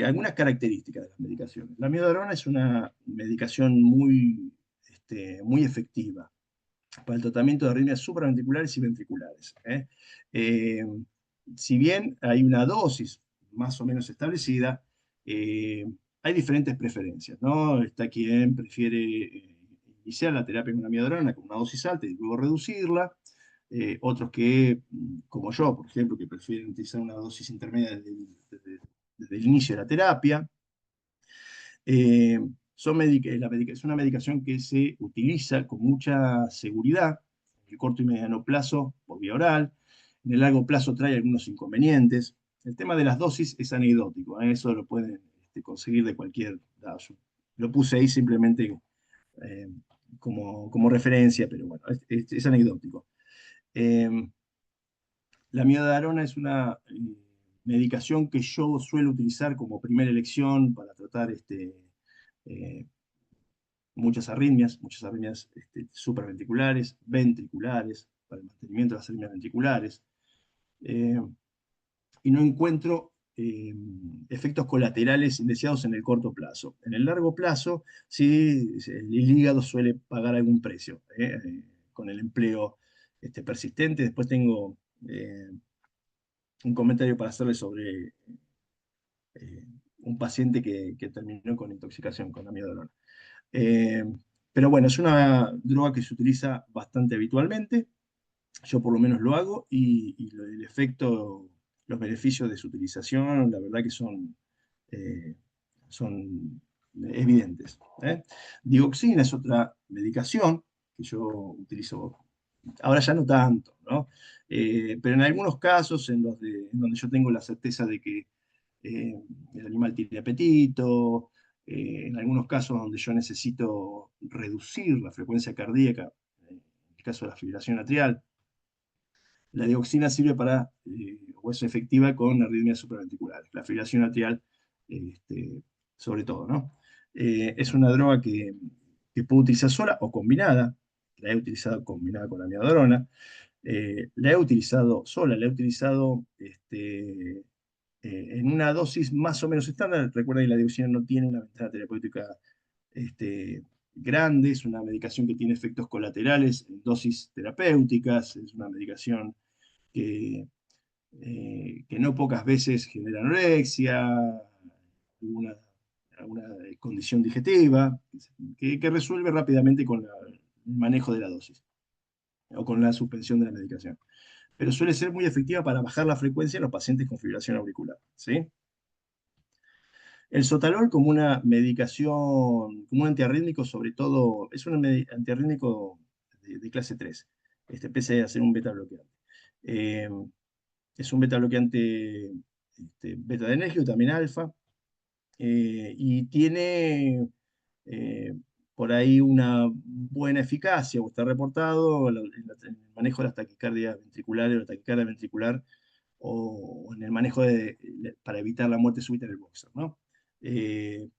algunas características de las medicaciones. La amiodarona es una medicación muy efectiva para el tratamiento de arritmias supraventriculares y ventriculares. Eh, si bien hay una dosis más o menos establecida, eh, hay diferentes preferencias, ¿no? Está quien prefiere iniciar la terapia con amiodarona con una dosis alta y luego reducirla. Otros que, como yo, por ejemplo, que prefieren utilizar una dosis intermedia desde el inicio de la terapia. Eh, es una medicación que se utiliza con mucha seguridad en el corto y mediano plazo por vía oral. En el largo plazo trae algunos inconvenientes. El tema de las dosis es anecdótico, ¿eh? Eso lo pueden conseguir de cualquier lado. Yo lo puse ahí simplemente eh, como referencia, pero bueno, es anecdótico. Eh, la miodarona es una medicación que yo suelo utilizar como primera elección para tratar eh, muchas arritmias supraventriculares, ventriculares, para el mantenimiento de las arritmias ventriculares, eh, y no encuentro efectos colaterales indeseados en el corto plazo. En el largo plazo, sí, el hígado suele pagar algún precio con el empleo persistente. Después tengo un comentario para hacerle sobre eh, un paciente que terminó con intoxicación con amiodarona. Eh, pero bueno, es una droga que se utiliza bastante habitualmente. Yo por lo menos lo hago y el efecto, los beneficios de su utilización, la verdad que son evidentes. Dioxina es otra medicación que yo utilizo, ahora ya no tanto, ¿no? Pero en algunos casos en donde yo tengo la certeza de que eh, el animal tiene apetito, en algunos casos donde yo necesito reducir la frecuencia cardíaca, en el caso de la fibrilación atrial, la dioxina sirve o es efectiva con arritmias supraventriculares, la fibrilación atrial sobre todo, ¿no? Es una droga que puedo utilizar sola o combinada, la he utilizado combinada con la amiodarona, la he utilizado sola, la he utilizado en una dosis más o menos estándar. Recuerden que la dioxina no tiene una ventana terapéutica grande, es una medicación que tiene efectos colaterales en dosis terapéuticas, es una medicación que no pocas veces genera anorexia, alguna, alguna condición digestiva, que resuelve rápidamente con el manejo de la dosis o con la suspensión de la medicación. Pero suele ser muy efectiva para bajar la frecuencia en los pacientes con fibrilación auricular. ¿Sí? El sotalol como una medicación, como un antiarrítmico, sobre todo, es un antiarrítmico de clase 3, pese a ser un beta bloqueante. Es un beta bloqueante beta-adrenérgico, también alfa, y tiene eh, por ahí una buena eficacia, o está reportado en el manejo de las taquicardias ventriculares o la taquicardia ventricular, o en el manejo para evitar la muerte súbita en el boxer, ¿no? Eh,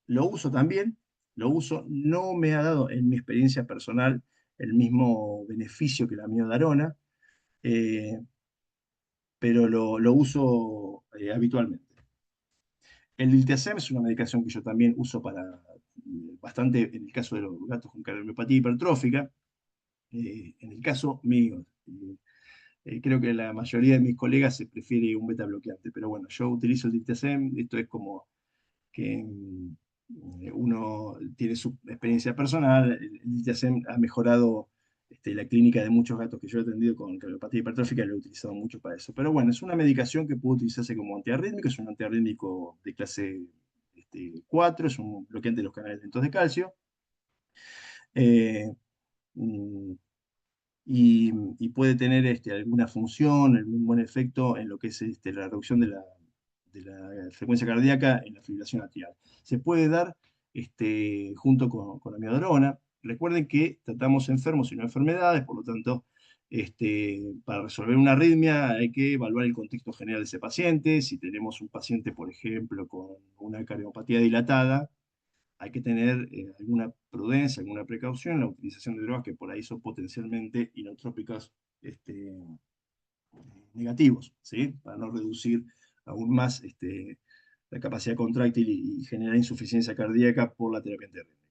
lo uso también, lo uso, no me ha dado en mi experiencia personal el mismo beneficio que la miodarona, eh, pero lo uso habitualmente. El diltiazem es una medicación que yo también uso bastante en el caso de los gatos con cardiopatía hipertrófica. En el caso mío, creo que la mayoría de mis colegas se prefiere un beta bloqueante, pero bueno, yo utilizo el diltiazem. Esto es como que uno tiene su experiencia personal. El diltiazem ha mejorado la clínica de muchos gatos que yo he atendido con cardiopatía hipertrófica, y lo he utilizado mucho para eso. Pero bueno, es una medicación que puede utilizarse como antiarrítmico, es un antiarrítmico de clase 4, es un bloqueante de los canales lentos de calcio. Eh, mm, y puede tener alguna función, algún buen efecto en lo que es la reducción de la frecuencia cardíaca en la fibrilación atrial. Se puede dar junto con la amiodarona. Recuerden que tratamos enfermos y no enfermedades, por lo tanto, para resolver una arritmia hay que evaluar el contexto general de ese paciente. Si tenemos un paciente, por ejemplo, con una cardiopatía dilatada, hay que tener alguna prudencia, alguna precaución en la utilización de drogas que por ahí son potencialmente inotrópicas negativos, ¿sí? Para no reducir aún más la capacidad contráctil y generar insuficiencia cardíaca por la terapia antiarrítmica.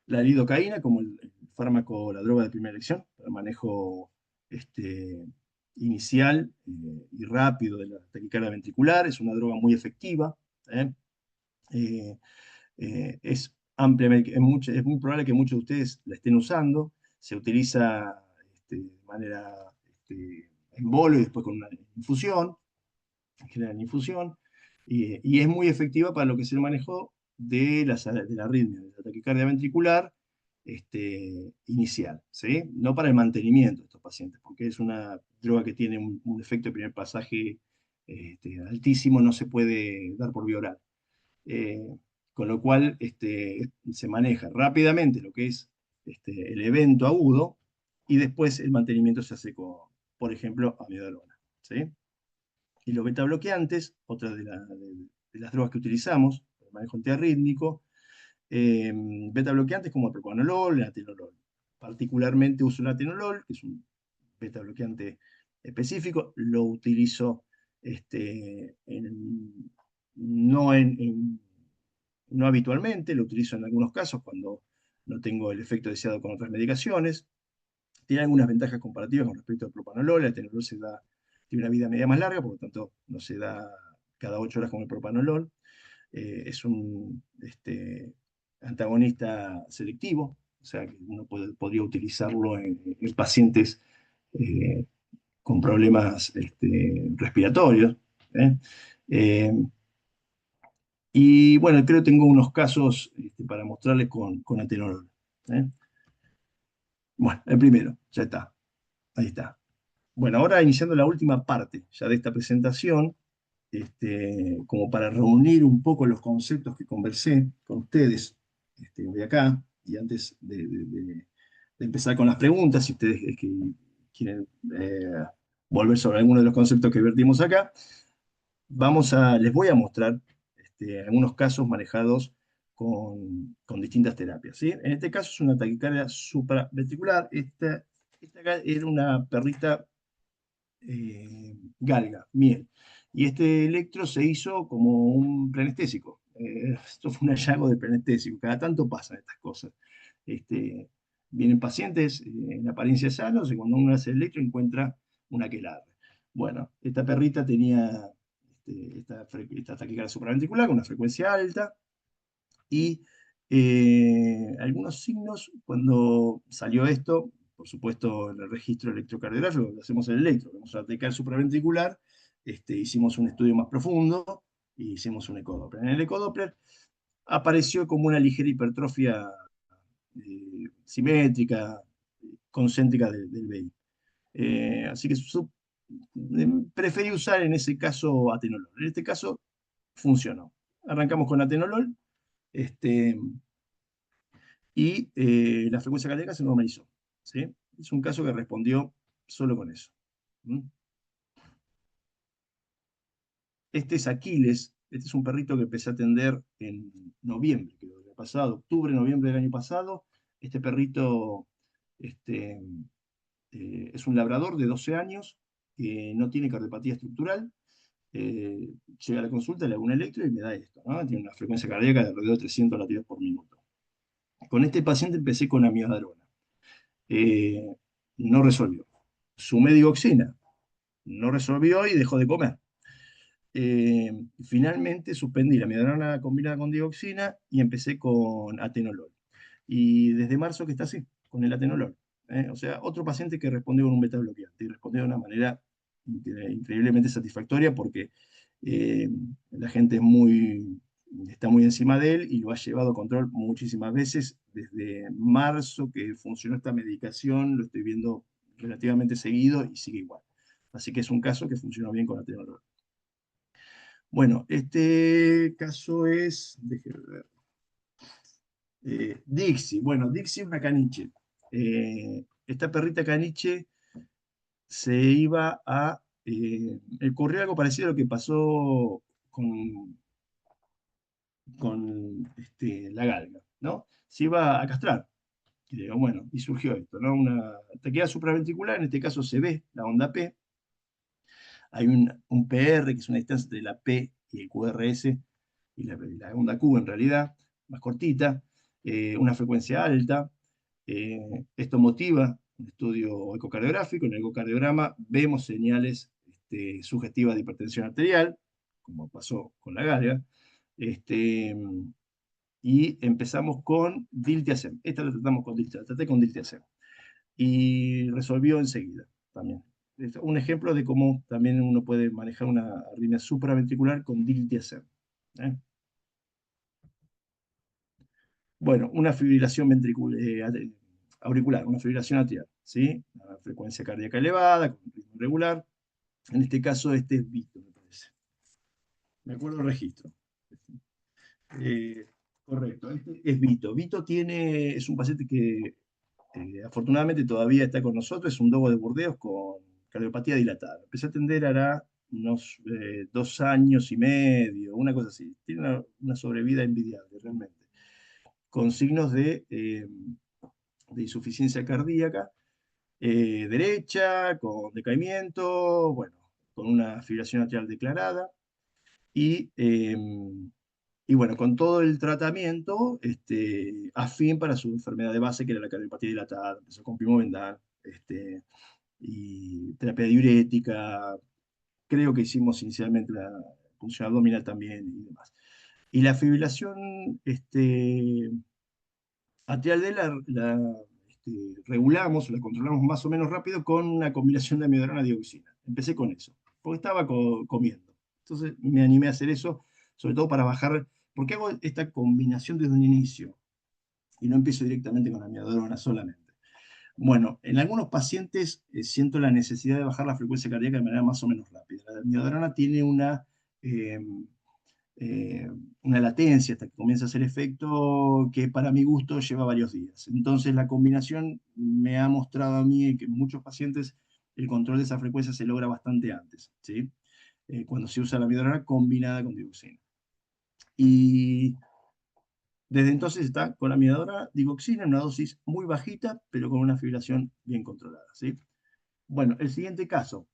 La lidocaína como el fármaco, la droga de primera elección, para manejo inicial y rápido de la taquicardia ventricular, es una droga muy efectiva. ¿Eh? Eh, es ampliamente, es muy probable que muchos de ustedes la estén usando. Se utiliza de manera en bolo y después con una infusión, en general en infusión, y es muy efectiva para lo que es el manejo de la arritmia, de la taquicardia ventricular inicial, ¿sí? No para el mantenimiento de estos pacientes, porque es una droga que tiene un efecto de primer pasaje altísimo, no se puede dar por vía oral. Eh, con lo cual se maneja rápidamente lo que es el evento agudo y después el mantenimiento se hace con, por ejemplo, amiodarona. ¿Sí? Y los betabloqueantes, otra de las drogas que utilizamos para el manejo antiarrítmico, betabloqueantes como el propanolol, el atenolol. Particularmente uso el atenolol, que es un betabloqueante específico, lo utilizo no no habitualmente, lo utilizo en algunos casos cuando no tengo el efecto deseado con otras medicaciones. Tiene algunas ventajas comparativas con respecto al propanolol. El atenolol tiene una vida media más larga, por lo tanto no se da cada 8 horas como el propanolol. Es un antagonista selectivo, o sea que uno podría utilizarlo en pacientes con problemas respiratorios. ¿Eh? Eh, y bueno, creo que tengo unos casos para mostrarles con atenolol. ¿Eh? Bueno, el primero, ya está. Ahí está. Bueno, ahora iniciando la última parte ya de esta presentación, como para reunir un poco los conceptos que conversé con ustedes hoy acá, y antes de empezar con las preguntas, si ustedes quieren volver sobre alguno de los conceptos que vertimos acá, les voy a mostrar algunos casos manejados con distintas terapias. ¿Sí? En este caso es una taquicardia supraventricular. Esta acá era una perrita galga, miel. Y este electro se hizo como un preanestésico. Esto fue un hallazgo de preanestésico. Cada tanto pasan estas cosas. Este, Vienen pacientes en apariencia sanos y cuando uno hace el electro encuentra una aquelarre. Bueno, esta perrita tenía esta taquicardia supraventricular con una frecuencia alta y algunos signos, cuando salió esto, por supuesto, en el registro electrocardiográfico, lo hacemos el electro, vamos a taquicardia supraventricular, hicimos un estudio más profundo y hicimos un ecodoppler. En el ecodoppler apareció como una ligera hipertrofia simétrica, concéntrica del BI. Así que preferí usar en ese caso atenolol. En este caso funcionó. Arrancamos con atenolol. Este, y la frecuencia cardíaca se normalizó. ¿Sí? Es un caso que respondió solo con eso. ¿Mm? Este es Aquiles, este es un perrito que empecé a atender en noviembre, creo, del año pasado, octubre, noviembre del año pasado. Este perrito este, es un labrador de 12 años que no tiene cardiopatía estructural. Llega a la consulta, le hago un electro y me da esto, ¿no? Tiene una frecuencia cardíaca de alrededor de 300 latidos por minuto. Con este paciente empecé con amiodarona. Eh, no resolvió. Sumé digoxina, no resolvió y dejó de comer. Finalmente suspendí la amiodarona combinada con digoxina y empecé con atenolol. Y desde marzo que está así, con el atenolol. O sea, otro paciente que respondió con un beta bloqueante y respondió de una manera increíblemente satisfactoria porque la gente es muy está muy encima de él y lo ha llevado a control muchísimas veces. Desde marzo que funcionó esta medicación, lo estoy viendo relativamente seguido y sigue igual. Así que es un caso que funcionó bien con atenolol. Bueno, este caso es, déjeme ver, Dixie. Bueno, Dixie es una caniche. Esta perrita caniche se iba a... ocurrió algo parecido a lo que pasó con la galga, ¿no? Se iba a castrar. Y digo, bueno, y surgió esto, ¿no? Una taquilla supraventricular, en este caso se ve la onda P. Hay un PR, que es una distancia entre la P y el QRS, y la onda Q en realidad, más cortita, una frecuencia alta. Esto motiva un estudio ecocardiográfico. En el ecocardiograma vemos señales sugestivas de hipertensión arterial, como pasó con la galga. Este, y empezamos con diltiazem. Esta la tratamos con diltiazem, la traté con diltiazem. Y resolvió enseguida también. Es un ejemplo de cómo también uno puede manejar una arritmia supraventricular con diltiazem. ¿Eh? Bueno, una fibrilación auricular, una fibrilación atrial, ¿sí? Una frecuencia cardíaca elevada, con un ritmo irregular. En este caso, este es Vito, me parece. Me acuerdo el registro. Eh, correcto, este es Vito. Vito es un paciente que afortunadamente todavía está con nosotros, es un dogo de Burdeos con cardiopatía dilatada. Empecé a atender hará unos 2 años y medio, una cosa así. Tiene una sobrevida envidiable, realmente. Con signos de insuficiencia cardíaca derecha, con decaimiento, bueno, con una fibrilación atrial declarada. Y, eh, y bueno, con todo el tratamiento afín para su enfermedad de base, que era la cardiopatía dilatada. Empezó con Pimovendan, y terapia diurética. Creo que hicimos inicialmente la punción abdominal también y demás. Y la fibrilación atrial de regulamos, la controlamos más o menos rápido con una combinación de amiodarona y dioxina. Empecé con eso, porque estaba comiendo. Entonces me animé a hacer eso, sobre todo para bajar. ¿Por qué hago esta combinación desde un inicio? Y no empiezo directamente con amiodarona solamente. Bueno, en algunos pacientes siento la necesidad de bajar la frecuencia cardíaca de manera más o menos rápida. La amiodarona tiene eh, una latencia hasta que comienza a hacer efecto que para mi gusto lleva varios días. Entonces la combinación me ha mostrado a mí que en muchos pacientes el control de esa frecuencia se logra bastante antes, ¿sí? Cuando se usa la amiodarona combinada con dioxina. Y desde entonces está con la amiodarona, digoxina, en una dosis muy bajita, pero con una fibrilación bien controlada, ¿sí? Bueno, el siguiente caso.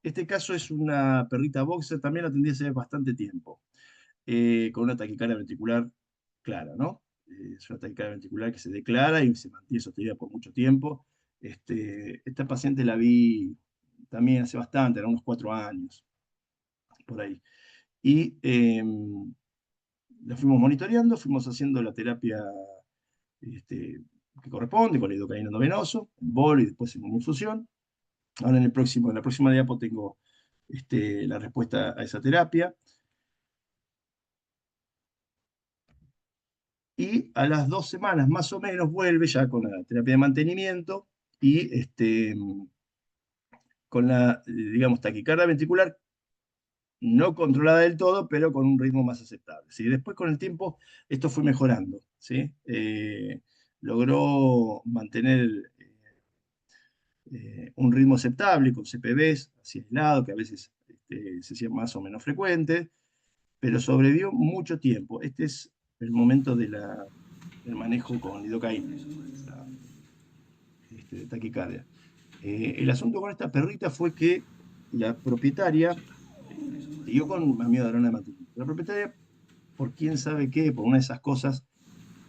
Este caso es una perrita boxer, también la atendí hace bastante tiempo, con una taquicardia ventricular clara, ¿no? Es una taquicardia ventricular que se declara y se mantiene sostenida por mucho tiempo. Esta paciente la vi también hace bastante, eran unos 4 años, por ahí. Y la fuimos monitoreando, fuimos haciendo la terapia que corresponde, con el lidocaína endovenoso, en bolo y después en una infusión. Ahora en la próxima diapo tengo la respuesta a esa terapia. Y a las 2 semanas más o menos vuelve ya con la terapia de mantenimiento y con la, digamos, taquicardia ventricular no controlada del todo, pero con un ritmo más aceptable, ¿sí? Después con el tiempo esto fue mejorando, ¿sí? Logró mantener un ritmo aceptable con CPBs así aislado, que a veces se hacían más o menos frecuentes, pero sobrevivió mucho tiempo. Este es el momento del manejo con lidocaína, de taquicardia. El asunto con esta perrita fue que la propietaria siguió con amiodarona de mantenimiento. La propietaria, por quién sabe qué, por una de esas cosas,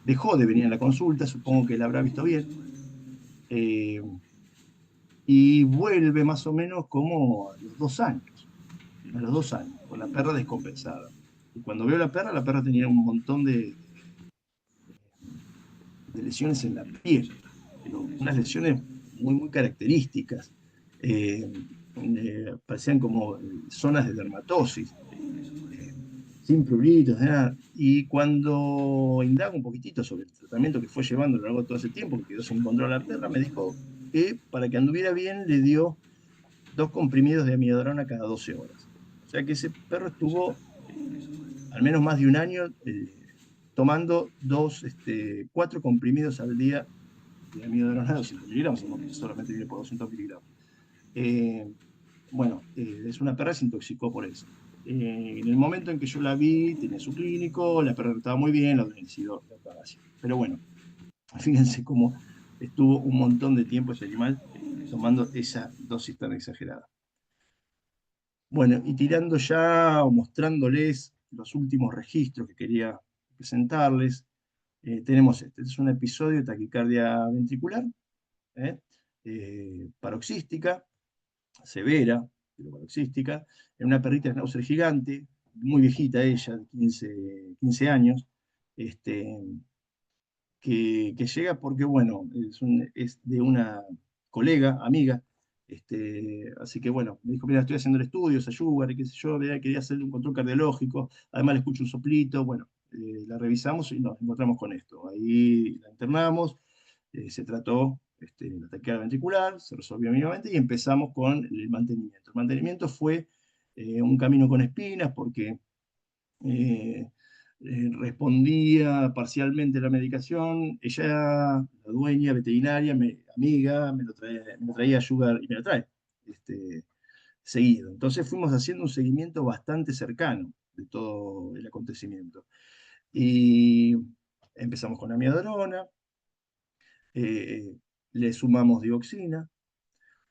dejó de venir a la consulta, supongo que la habrá visto bien, eh, y vuelve más o menos como a los 2 años, con la perra descompensada. Y cuando veo la perra tenía un montón de lesiones en la piel, pero unas lesiones muy, muy características. Parecían como zonas de dermatosis. sin pruritos, nada. Y cuando indago un poquitito sobre el tratamiento que fue llevando a lo largo de todo ese tiempo, que quedó sin control a la perra, me dijo que para que anduviera bien le dio 2 comprimidos de amiodarona cada 12 horas. O sea que ese perro estuvo al menos más de un año tomando 4 comprimidos al día de amiodarona de 200 miligramos, sino que solamente viene por 200 miligramos. Eh, bueno, es una perra que se intoxicó por eso. En el momento en que yo la vi, tenía su clínico, la perra estaba muy bien, la habían decidido la eutanasia. Pero bueno, fíjense cómo estuvo un montón de tiempo ese animal tomando esa dosis tan exagerada. Bueno, y tirando ya o mostrándoles los últimos registros que quería presentarles, tenemos este. Este es un episodio de taquicardia ventricular, ¿eh? Paroxística, severa, pero paroxística, en una perrita schnauzer gigante, muy viejita ella, de 15 años, este, que llega porque, bueno, es de una colega, amiga, así que, bueno, me dijo, mira, estoy haciendo el estudio, se ayuda, y qué sé yo, quería hacer un control cardiológico, además le escucho un soplito, bueno, la revisamos y nos encontramos con esto. Ahí la internamos, se trató la taquicardia ventricular, se resolvió mínimamente y empezamos con el mantenimiento. El mantenimiento fue un camino con espinas porque eh, respondía parcialmente a la medicación. Ella, la dueña veterinaria, amiga, me lo traía Sugar y me lo trae seguido. Entonces fuimos haciendo un seguimiento bastante cercano de todo el acontecimiento. Y empezamos con amiodarona, eh, le sumamos dioxina,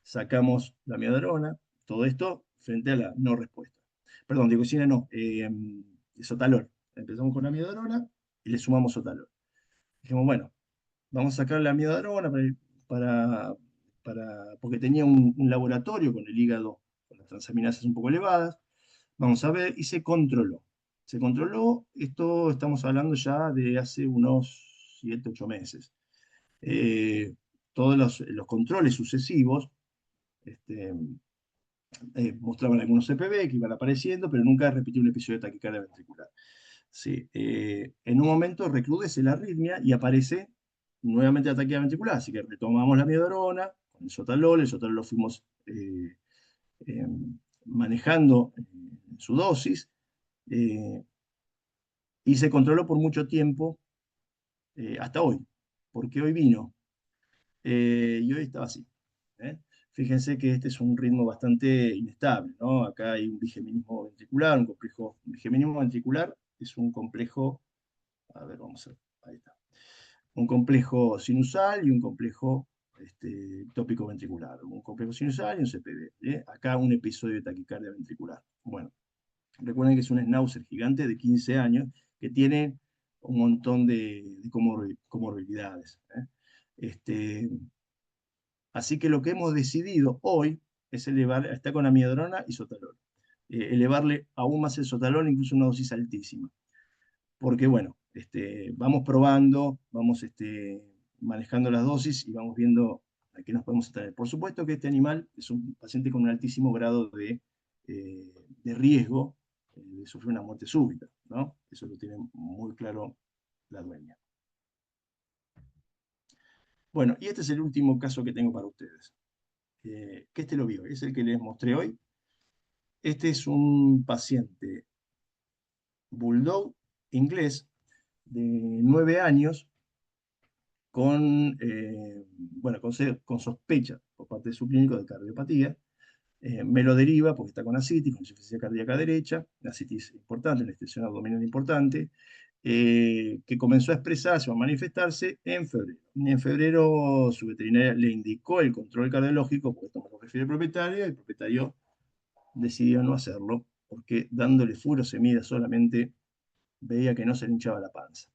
sacamos la amiodarona, todo esto frente a la no respuesta. Perdón, dioxina no, sotalol. Empezamos con la amiodarona y le sumamos sotalol. Dijimos, bueno, vamos a sacar la amiodarona para, porque tenía un laboratorio con el hígado, con las transaminasas un poco elevadas. Vamos a ver, y se controló. Se controló, esto estamos hablando ya de hace unos 7, 8 meses. Todos los controles sucesivos este, mostraban algunos CPB que iban apareciendo, pero nunca repitió un episodio de taquicardia ventricular. Sí, en un momento recrudece la arritmia y aparece nuevamente la taquicardia ventricular, así que retomamos la amiodarona con el sotalol lo fuimos eh, manejando en su dosis eh, y se controló por mucho tiempo hasta hoy, porque hoy vino y hoy estaba así. ¿Eh? Fíjense que este es un ritmo bastante inestable, ¿no? Acá hay un bigeminismo ventricular, un bigeminismo ventricular es un complejo, a ver, vamos a ver, ahí está, un complejo sinusal y un complejo tópico ventricular, un complejo sinusal y un CPB. Acá un episodio de taquicardia ventricular. Bueno, recuerden que es un schnauzer gigante de 15 años que tiene un montón de comorbilidades. Así que lo que hemos decidido hoy es elevar, está con amiodarona y sotalol, elevarle aún más el sotalol, incluso una dosis altísima. Porque bueno, vamos probando, vamos manejando las dosis y vamos viendo a qué nos podemos extraer. Por supuesto que este animal es un paciente con un altísimo grado de riesgo de sufrir una muerte súbita, ¿no? Eso lo tiene muy claro la dueña. Bueno, y este es el último caso que tengo para ustedes. Que este lo vio, es el que les mostré hoy. Este es un paciente bulldog inglés de 9 años bueno, con sospecha por parte de su clínico de cardiopatía. Me lo deriva porque está con asitis, con insuficiencia cardíaca derecha, la asitis importante, una extensión abdominal importante, que comenzó a expresarse o a manifestarse en febrero. En febrero su veterinaria le indicó el control cardiológico, porque esto me lo refiere el propietario, y el propietario decidió no hacerlo, porque dándole furosemida solamente veía que no se le hinchaba la panza.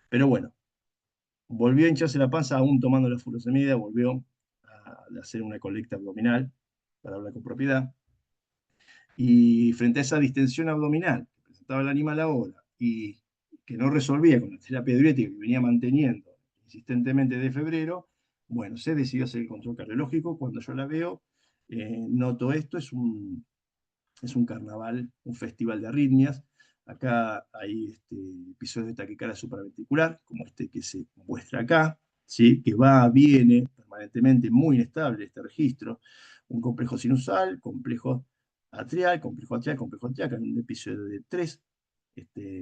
Pero bueno, volvió a hincharse la panza aún tomando la furosemida, volvió a hacer una colecta abdominal, para hablar con propiedad, y frente a esa distensión abdominal que presentaba el animal ahora y que no resolvía con la terapia diurética que venía manteniendo insistentemente de febrero, bueno, se decidió hacer el control cardiológico. Cuando yo la veo, noto esto, es un carnaval, un festival de arritmias. Acá hay episodios de taquicardia supraventricular, como este que se muestra acá, ¿sí? Que va, viene permanentemente, muy inestable este registro. Un complejo sinusal, complejo atrial, complejo atrial, en un episodio de 3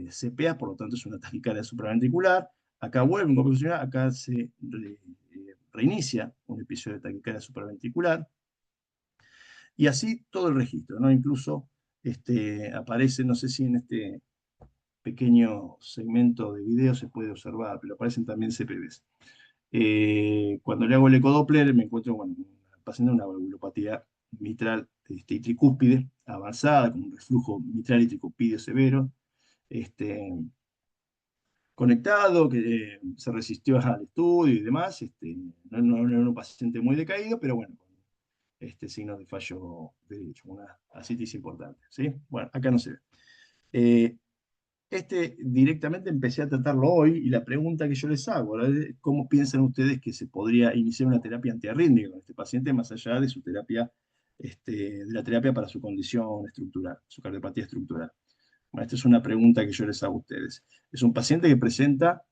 CPA, por lo tanto es una taquicardia supraventricular. Acá vuelve un complejo sinusal, acá se reinicia un episodio de taquicardia supraventricular. Y así todo el registro, ¿no? Incluso aparece, no sé si en este pequeño segmento de video se puede observar, pero aparecen también CPVs. Cuando le hago el ecodoppler me encuentro con una paciente una valvulopatía mitral y tricúspide avanzada, con un reflujo mitral y tricúspide severo, conectado, que se resistió al estudio y demás. No era un paciente muy decaído, pero bueno, con signos de fallo derecho, una ascitis importante. ¿Sí? Bueno, acá no se ve. Eh, directamente empecé a tratarlo hoy y la pregunta que yo les hago, ¿verdad? ¿Cómo piensan ustedes que se podría iniciar una terapia antiarrítmica con este paciente más allá de su terapia, de la terapia para su condición estructural, su cardiopatía estructural? Bueno, esta es una pregunta que yo les hago a ustedes. Es un paciente que presenta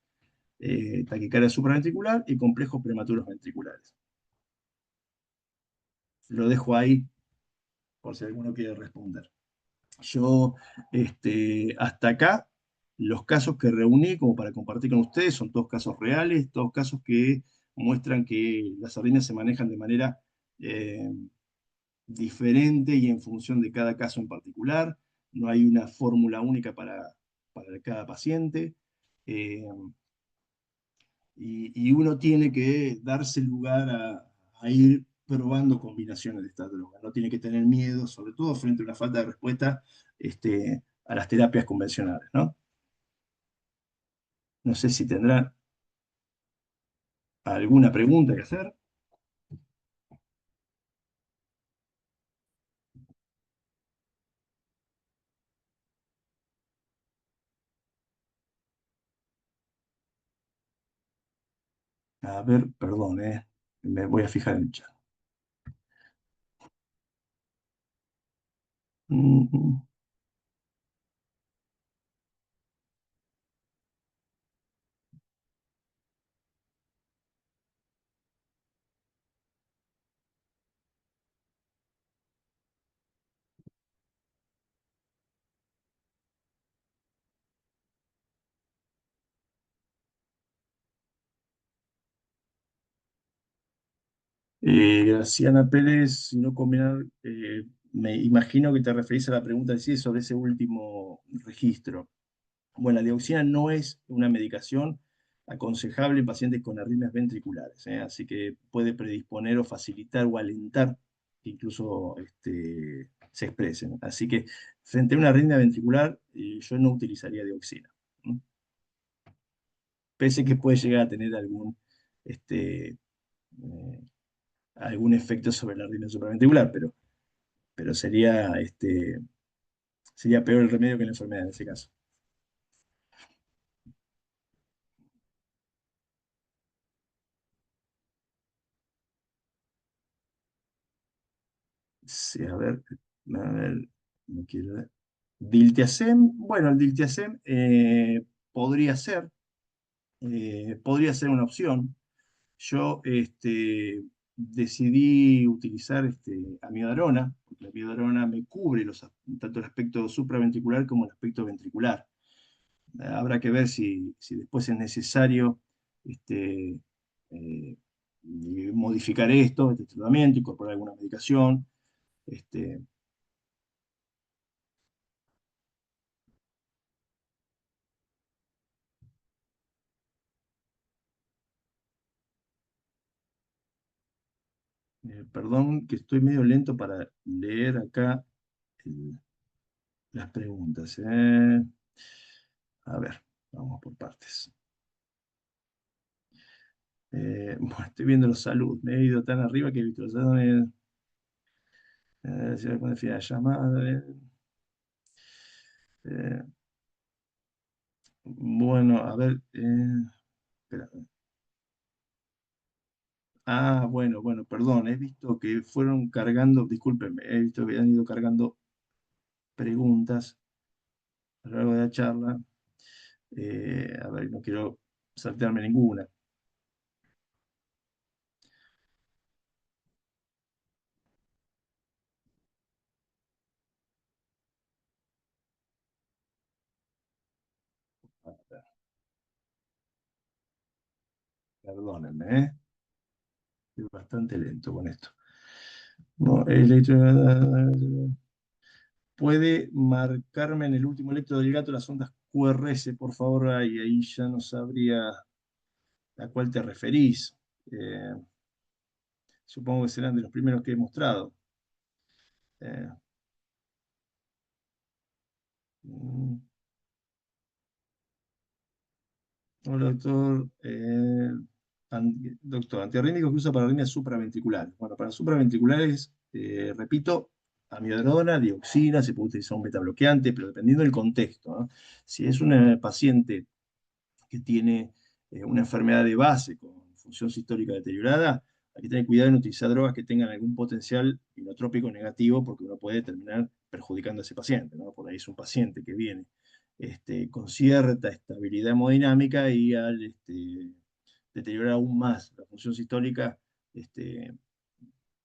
taquicardia supraventricular y complejos prematuros ventriculares. Lo dejo ahí por si alguno quiere responder. Yo, hasta acá, los casos que reuní como para compartir con ustedes son todos casos reales, todos casos que muestran que las sardinas se manejan de manera eh, diferente y en función de cada caso en particular. No hay una fórmula única para cada paciente. Eh, y uno tiene que darse lugar a ir probando combinaciones de estas drogas. No tiene que tener miedo, sobre todo frente a una falta de respuesta a las terapias convencionales, ¿no? No sé si tendrán alguna pregunta que hacer. A ver, perdón, me voy a fijar en el chat. Mm, Graciana Pérez, si no combinar, me imagino que te referís a la pregunta de si es sobre ese último registro. Bueno, la dioxina no es una medicación aconsejable en pacientes con arritmias ventriculares, así que puede predisponer o facilitar o alentar que incluso se expresen. Así que frente a una arritmia ventricular, yo no utilizaría dioxina. ¿No? Pese que puede llegar a tener eh, algún efecto sobre la arritmia supraventricular, pero sería peor el remedio que la enfermedad en ese caso. Sí, a ver, no quiero ver. Diltiazem, bueno, el diltiazem podría ser una opción. Yo decidí utilizar amiodarona, porque la amiodarona me cubre tanto el aspecto supraventricular como el aspecto ventricular. Habrá que ver si después es necesario este, eh, modificar este tratamiento, incorporar alguna medicación. Este, Perdón que estoy medio lento para leer acá el- las preguntas. A ver, vamos por partes. Bueno, estoy viendo los saludos. Me he ido tan arriba que he visto los saludos. Si me pone fin de llamada. Eh, bueno, a ver. Espera. Bueno, perdón. He visto que fueron cargando. Discúlpenme, he visto que han ido cargando preguntas. a lo largo de la charla. A ver, no quiero saltearme ninguna. Perdónenme, ¿eh? Estoy bastante lento con esto. No, puede marcarme en el último electro del gato las ondas QRS, por favor, ahí ya no sabría a cuál te referís. Eh, Supongo que serán de los primeros que he mostrado. Eh, mm, Hola, doctor. Doctor, antiarrítmico que usa para arritmias supraventriculares. Bueno, para supraventriculares, repito, amiodarona, dioxina, se puede utilizar un betabloqueante, pero dependiendo del contexto, ¿no? Si es una paciente que tiene una enfermedad de base con función sistólica deteriorada, hay que tener cuidado en utilizar drogas que tengan algún potencial inotrópico negativo, porque uno puede terminar perjudicando a ese paciente, ¿no? Por ahí es un paciente que viene con cierta estabilidad hemodinámica y al deteriorar aún más la función sistólica, este,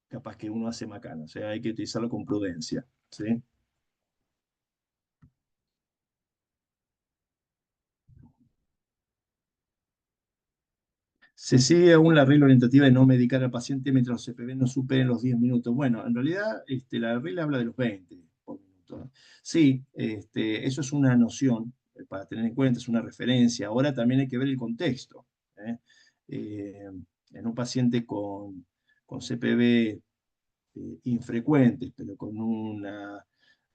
capaz que uno hace macana. O sea, hay que utilizarlo con prudencia, ¿sí? Se sigue aún la regla orientativa de no medicar al paciente mientras los CPB no superen los 10 minutos. Bueno, en realidad la regla habla de los 20 por minuto, ¿no? Sí, eso es una noción para tener en cuenta, es una referencia. Ahora también hay que ver el contexto, ¿eh? Eh, en un paciente con CPB infrecuentes, pero con una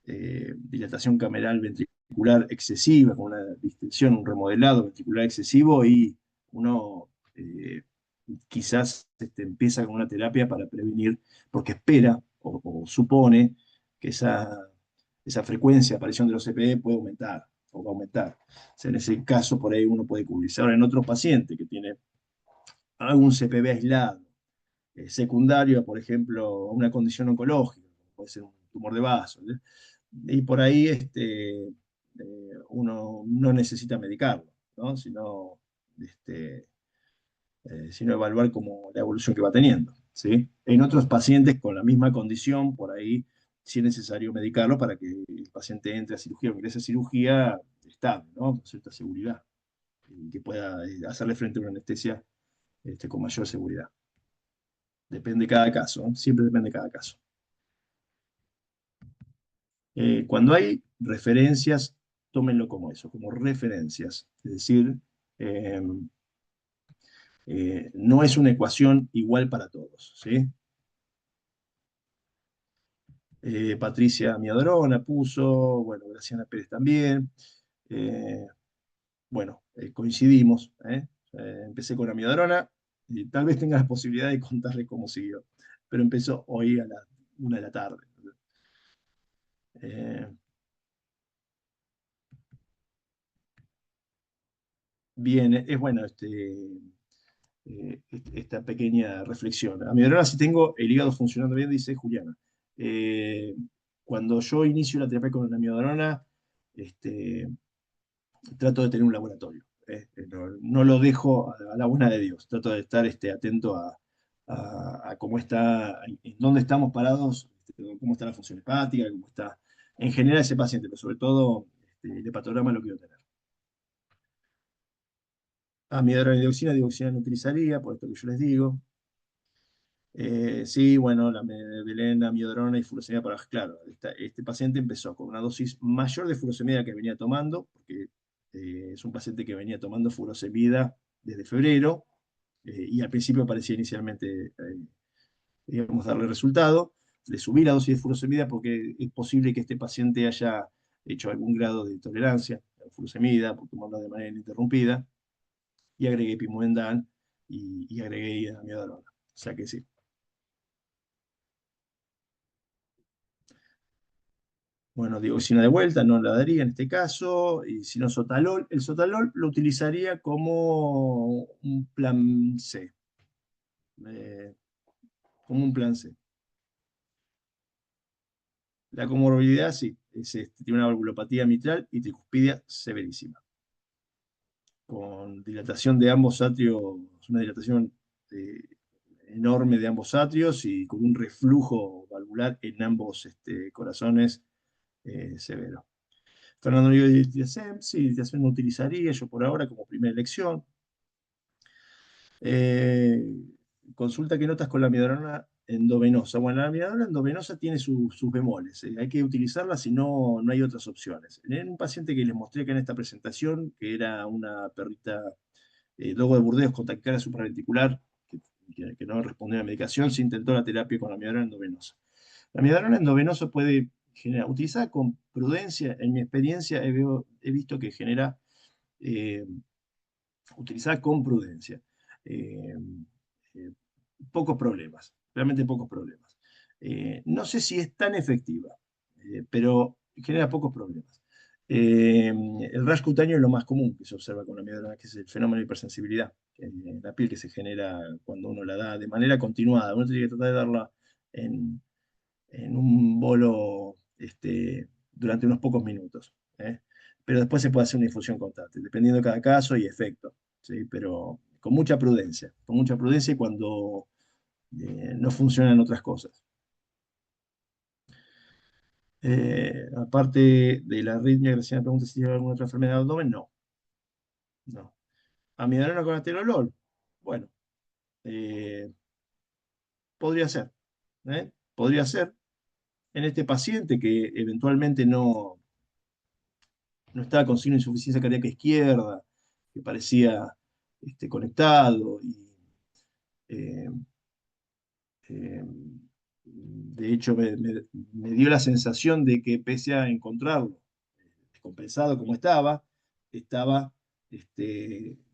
dilatación cameral ventricular excesiva, con una distensión, un remodelado ventricular excesivo, y uno quizás empieza con una terapia para prevenir, porque espera o supone que esa frecuencia de aparición de los CPE puede aumentar o va a aumentar. O sea, en ese caso, por ahí uno puede cubrirse. Ahora, en otros pacientes que tienen algún CPB aislado, secundario, por ejemplo, a una condición oncológica, como puede ser un tumor de vaso, ¿eh? Y por ahí uno no necesita medicarlo, ¿no? Sino evaluar como la evolución que va teniendo, ¿sí? En otros pacientes con la misma condición, por ahí sí es necesario medicarlo para que el paciente entre a cirugía o ingrese a cirugía estable, ¿no? Con cierta seguridad, y que pueda hacerle frente a una anestesia con mayor seguridad. Depende de cada caso, ¿no? Siempre depende de cada caso. Cuando hay referencias, tómenlo como eso, como referencias. Es decir, eh, no es una ecuación igual para todos, ¿sí? Patricia Miadrona puso, bueno, Graciana Pérez también. Eh, bueno, coincidimos, ¿eh? Empecé con Miadrona y tal vez tenga la posibilidad de contarle cómo siguió, pero empezó hoy a la 1 de la tarde. Eh, Bien, es bueno esta pequeña reflexión. A mi hora, si tengo el hígado funcionando bien, dice Juliana. Eh, Cuando yo inicio la terapia con la amiodarona, este, trato de tener un laboratorio. No lo dejo a la buena de Dios. Trato de estar atento a cómo está, en dónde estamos parados, cómo está la función hepática, cómo está en general ese paciente, pero sobre todo el hepatograma lo quiero tener. Amiodarona y dioxina no utilizaría, por esto que yo les digo. Sí, bueno, la Belén, amiodarona y furosemida para, claro, este paciente empezó con una dosis mayor de furosemida que venía tomando, porque es un paciente que venía tomando furosemida desde febrero, y al principio parecía inicialmente, digamos, darle resultado. Le subí la dosis de furosemida porque es posible que este paciente haya hecho algún grado de tolerancia a la furosemida, por tomarla de manera ininterrumpida, y agregué pimoendal y agregué amiodarona. O sea que sí. Bueno, dioxina de vuelta, no la daría en este caso, y si no sotalol, el sotalol lo utilizaría como un plan C, eh, como un plan C. La comorbilidad, sí, tiene una valvulopatía mitral y tricuspidia severísima, con dilatación de ambos atrios, una dilatación eh, enorme de ambos atrios y con un reflujo valvular en ambos corazones severo. Fernando Olivo dice, sí, Diltiazem no utilizaría yo por ahora como primera elección. Eh, Consulta qué notas con la amiodarona endovenosa. Bueno, la amiodarona endovenosa tiene sus bemoles. Hay que utilizarla si no, no hay otras opciones. En un paciente que les mostré acá en esta presentación, que era una perrita dogo de Burdeos con taquicardia supraventricular, que no respondió a la medicación, se intentó la terapia con la amiodarona endovenosa. La amiodarona endovenosa puede generar, utilizada con prudencia, en mi experiencia he visto que genera eh, utilizada con prudencia. Eh, eh, Pocos problemas, realmente pocos problemas. No sé si es tan efectiva, pero genera pocos problemas. Eh, el rash cutáneo es lo más común que se observa con la miedrona, que es el fenómeno de hipersensibilidad en la piel que se genera cuando uno la da de manera continuada. Uno tiene que tratar de darla en, en un bolo durante unos pocos minutos. Pero después se puede hacer una infusión constante, dependiendo de cada caso y efecto. ¿Sí? Pero con mucha prudencia y cuando no funcionan otras cosas. Aparte de la arritmia, Graciela pregunta si tiene alguna otra enfermedad de abdomen. No, no. Amiodarona con aterolol. Bueno, eh, podría ser. Podría ser. En este paciente que eventualmente no estaba con signo de insuficiencia cardíaca izquierda, que parecía conectado y eh, eh, de hecho me dio la sensación de que pese a encontrarlo descompensado como estaba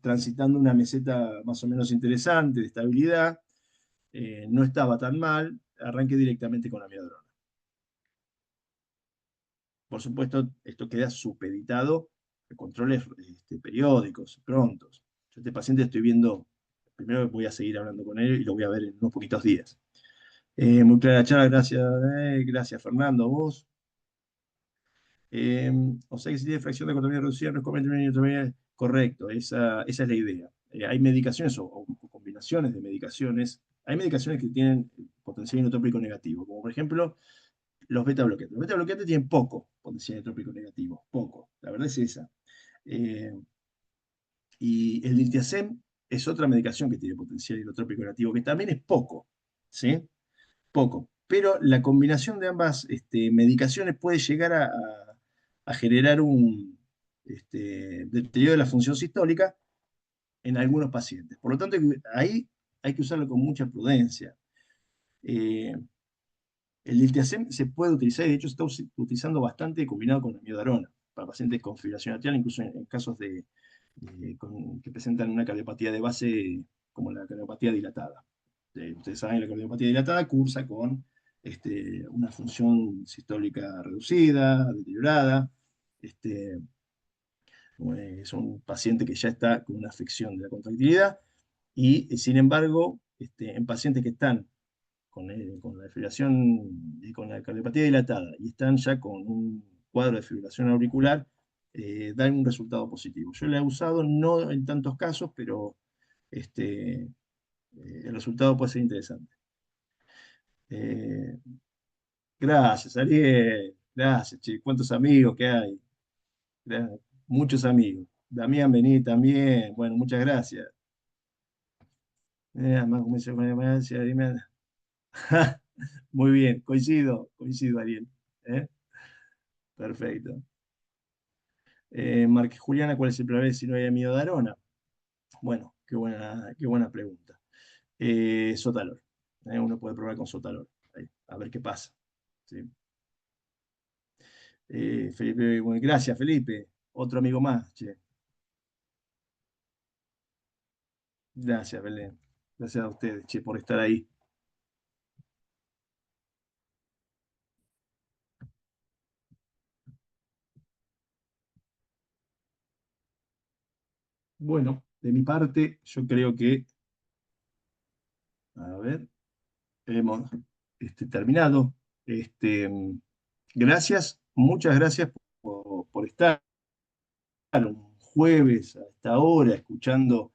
transitando una meseta más o menos interesante de estabilidad, no estaba tan mal, arranqué directamente con la miadrona. Por supuesto, esto queda supeditado a controles periódicos, prontos. Yo este paciente estoy viendo, primero voy a seguir hablando con él y lo voy a ver en unos poquitos días. Muy clara la charla, gracias Fernando, a vos. O sea que si tiene fracción de contaminación reducida, no es conveniente ni otra. Correcto, esa es la idea. Hay medicaciones o combinaciones de medicaciones. Hay medicaciones que tienen potencial inotrópico negativo, como por ejemplo los beta bloqueantes. Los beta bloqueantes tienen poco potencial inotrópico negativo, poco. La verdad es esa. Eh, y el diltiazem es otra medicación que tiene potencial inotrópico negativo, que también es poco, ¿sí? Poco. Pero la combinación de ambas medicaciones puede llegar a generar un deterioro de la función sistólica en algunos pacientes. Por lo tanto, ahí hay que usarlo con mucha prudencia. Eh, el diltiazem se puede utilizar, y de hecho se está utilizando bastante combinado con la amiodarona, para pacientes con fibrilación atrial, incluso en casos que presentan una cardiopatía de base, como la cardiopatía dilatada. Ustedes saben, la cardiopatía dilatada cursa con una función sistólica reducida, deteriorada. Este, es un paciente que ya está con una afección de la contractilidad y, sin embargo, en pacientes que están con la fibrilación y con la cardiopatía dilatada y están ya con un cuadro de fibrilación auricular, dan un resultado positivo. Yo la he usado no en tantos casos, pero el resultado puede ser interesante. Eh, Gracias, Ariel. Gracias, che. ¿Cuántos amigos que hay? Muchos amigos. Damián, vení también. Bueno, muchas gracias. Más como dice, dime. Muy bien, coincido, Ariel. ¿Eh? Perfecto. Marque Juliana, ¿cuál es el problema si no hay amiodarona? Bueno, qué buena pregunta. Sotalor. Uno puede probar con Sotalor. Ahí, a ver qué pasa. ¿Sí? Felipe, bueno, gracias, Felipe. Otro amigo más, che. Gracias, Belén. Gracias a ustedes, che, por estar ahí. Bueno, de mi parte, yo creo que, a ver, hemos terminado. Este, Gracias muchas gracias por estar un jueves a esta hora escuchando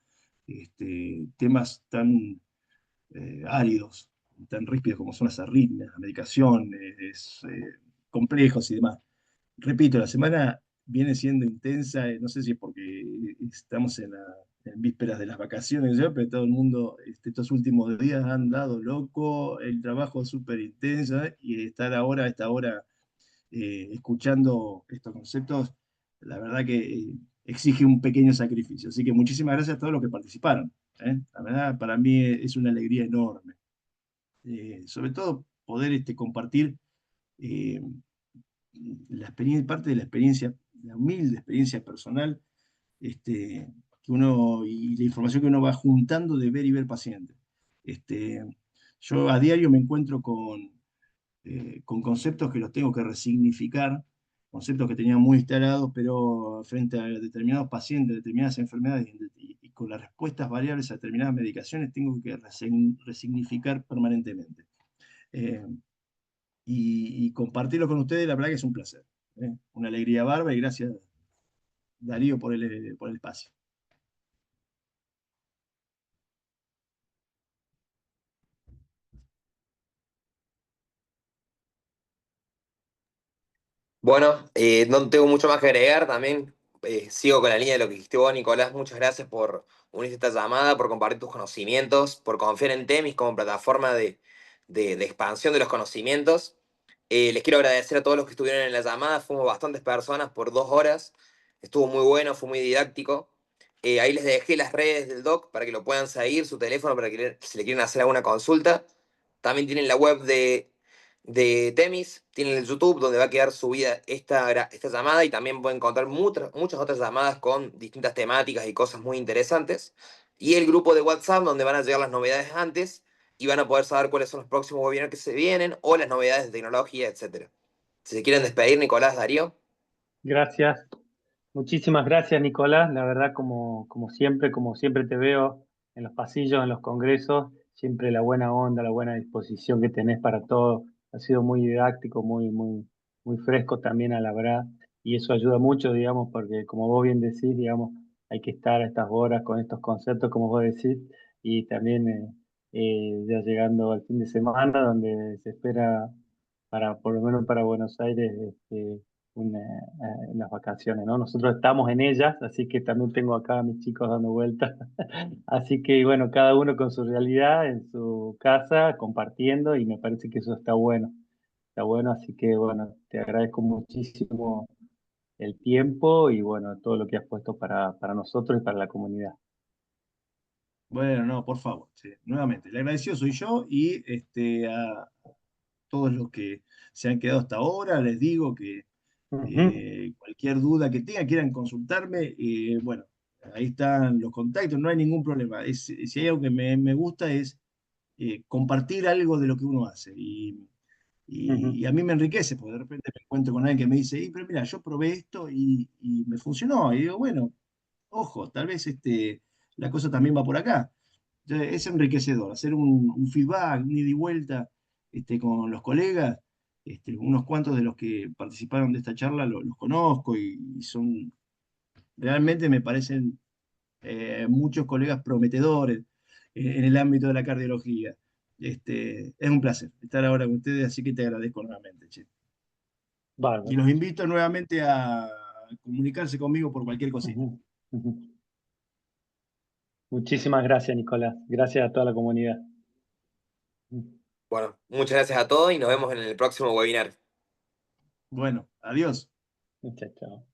temas tan áridos, tan ríspidos como son las arritmias, la medicación, complejos y demás. Repito, la semana viene siendo intensa, no sé si es porque estamos en vísperas de las vacaciones, ¿no? Pero todo el mundo estos últimos días han dado loco, el trabajo súper intenso, y estar ahora a esta hora escuchando estos conceptos, la verdad que exige un pequeño sacrificio. Así que muchísimas gracias a todos los que participaron. La verdad, para mí es una alegría enorme. Sobre todo poder compartir eh, parte de la experiencia, la humilde experiencia personal, que uno, y la información que uno va juntando de ver y ver pacientes. Este, yo a diario me encuentro con conceptos que los tengo que resignificar, conceptos que tenía muy instalados, pero frente a determinados pacientes, determinadas enfermedades y con las respuestas variables a determinadas medicaciones, tengo que resignificar permanentemente. Eh, y compartirlo con ustedes, la verdad que es un placer. Una alegría bárbara y gracias, Darío, por el espacio. Bueno, no tengo mucho más que agregar, también sigo con la línea de lo que dijiste vos, Nicolás. Muchas gracias por unirte a esta llamada, por compartir tus conocimientos, por confiar en Temis como plataforma de expansión de los conocimientos. Les quiero agradecer a todos los que estuvieron en la llamada, fuimos bastantes personas por 2 horas, estuvo muy bueno, fue muy didáctico. Ahí les dejé las redes del doc para que lo puedan seguir, su teléfono para que si le quieren hacer alguna consulta. También tienen la web de Temis, tienen el YouTube donde va a quedar subida esta llamada y también pueden encontrar muchas otras llamadas con distintas temáticas y cosas muy interesantes. Y el grupo de WhatsApp donde van a llegar las novedades antes y van a poder saber cuáles son los próximos webinars que se vienen o las novedades de tecnología, etcétera. Si se quieren despedir, Nicolás, Darío. Gracias. Muchísimas gracias, Nicolás. La verdad, como siempre te veo en los pasillos, en los congresos, siempre la buena onda, la buena disposición que tenés para todo. Ha sido muy didáctico, muy fresco también a la verdad. Y eso ayuda mucho, digamos, porque como vos bien decís, digamos, hay que estar a estas horas con estos conceptos, como vos decís, y también ya llegando al fin de semana, donde se espera por lo menos para Buenos Aires, las vacaciones, ¿no? Nosotros estamos en ellas, así que también tengo acá a mis chicos dando vueltas. Así que, bueno, cada uno con su realidad en su casa, compartiendo, y me parece que eso está bueno. Está bueno, así que, bueno, te agradezco muchísimo el tiempo y, bueno, todo lo que has puesto para nosotros y para la comunidad. Bueno, no, por favor. Sí. Nuevamente, el agradecido soy yo y a todos los que se han quedado hasta ahora, les digo que Ujú, cualquier duda que tengan, quieran consultarme, bueno, ahí están los contactos, no hay ningún problema. Si hay algo que me gusta es compartir algo de lo que uno hace. ujú, Y a mí me enriquece, porque de repente me encuentro con alguien que me dice, pero mira, yo probé esto y me funcionó. Y digo, bueno, ojo, tal vez la cosa también va por acá. Entonces, es enriquecedor, hacer un feedback, un ida y vuelta con los colegas. Unos cuantos de los que participaron de esta charla los conozco y son, realmente me parecen muchos colegas prometedores en el ámbito de la cardiología. Es un placer estar ahora con ustedes, así que te agradezco nuevamente, che. Y bárbaro. los invito nuevamente a comunicarse conmigo por cualquier cosita. Ujú, ujú. Muchísimas gracias, Nicolás. Gracias a toda la comunidad. Bueno, muchas gracias a todos y nos vemos en el próximo webinar. Bueno, adiós. Chao, chao.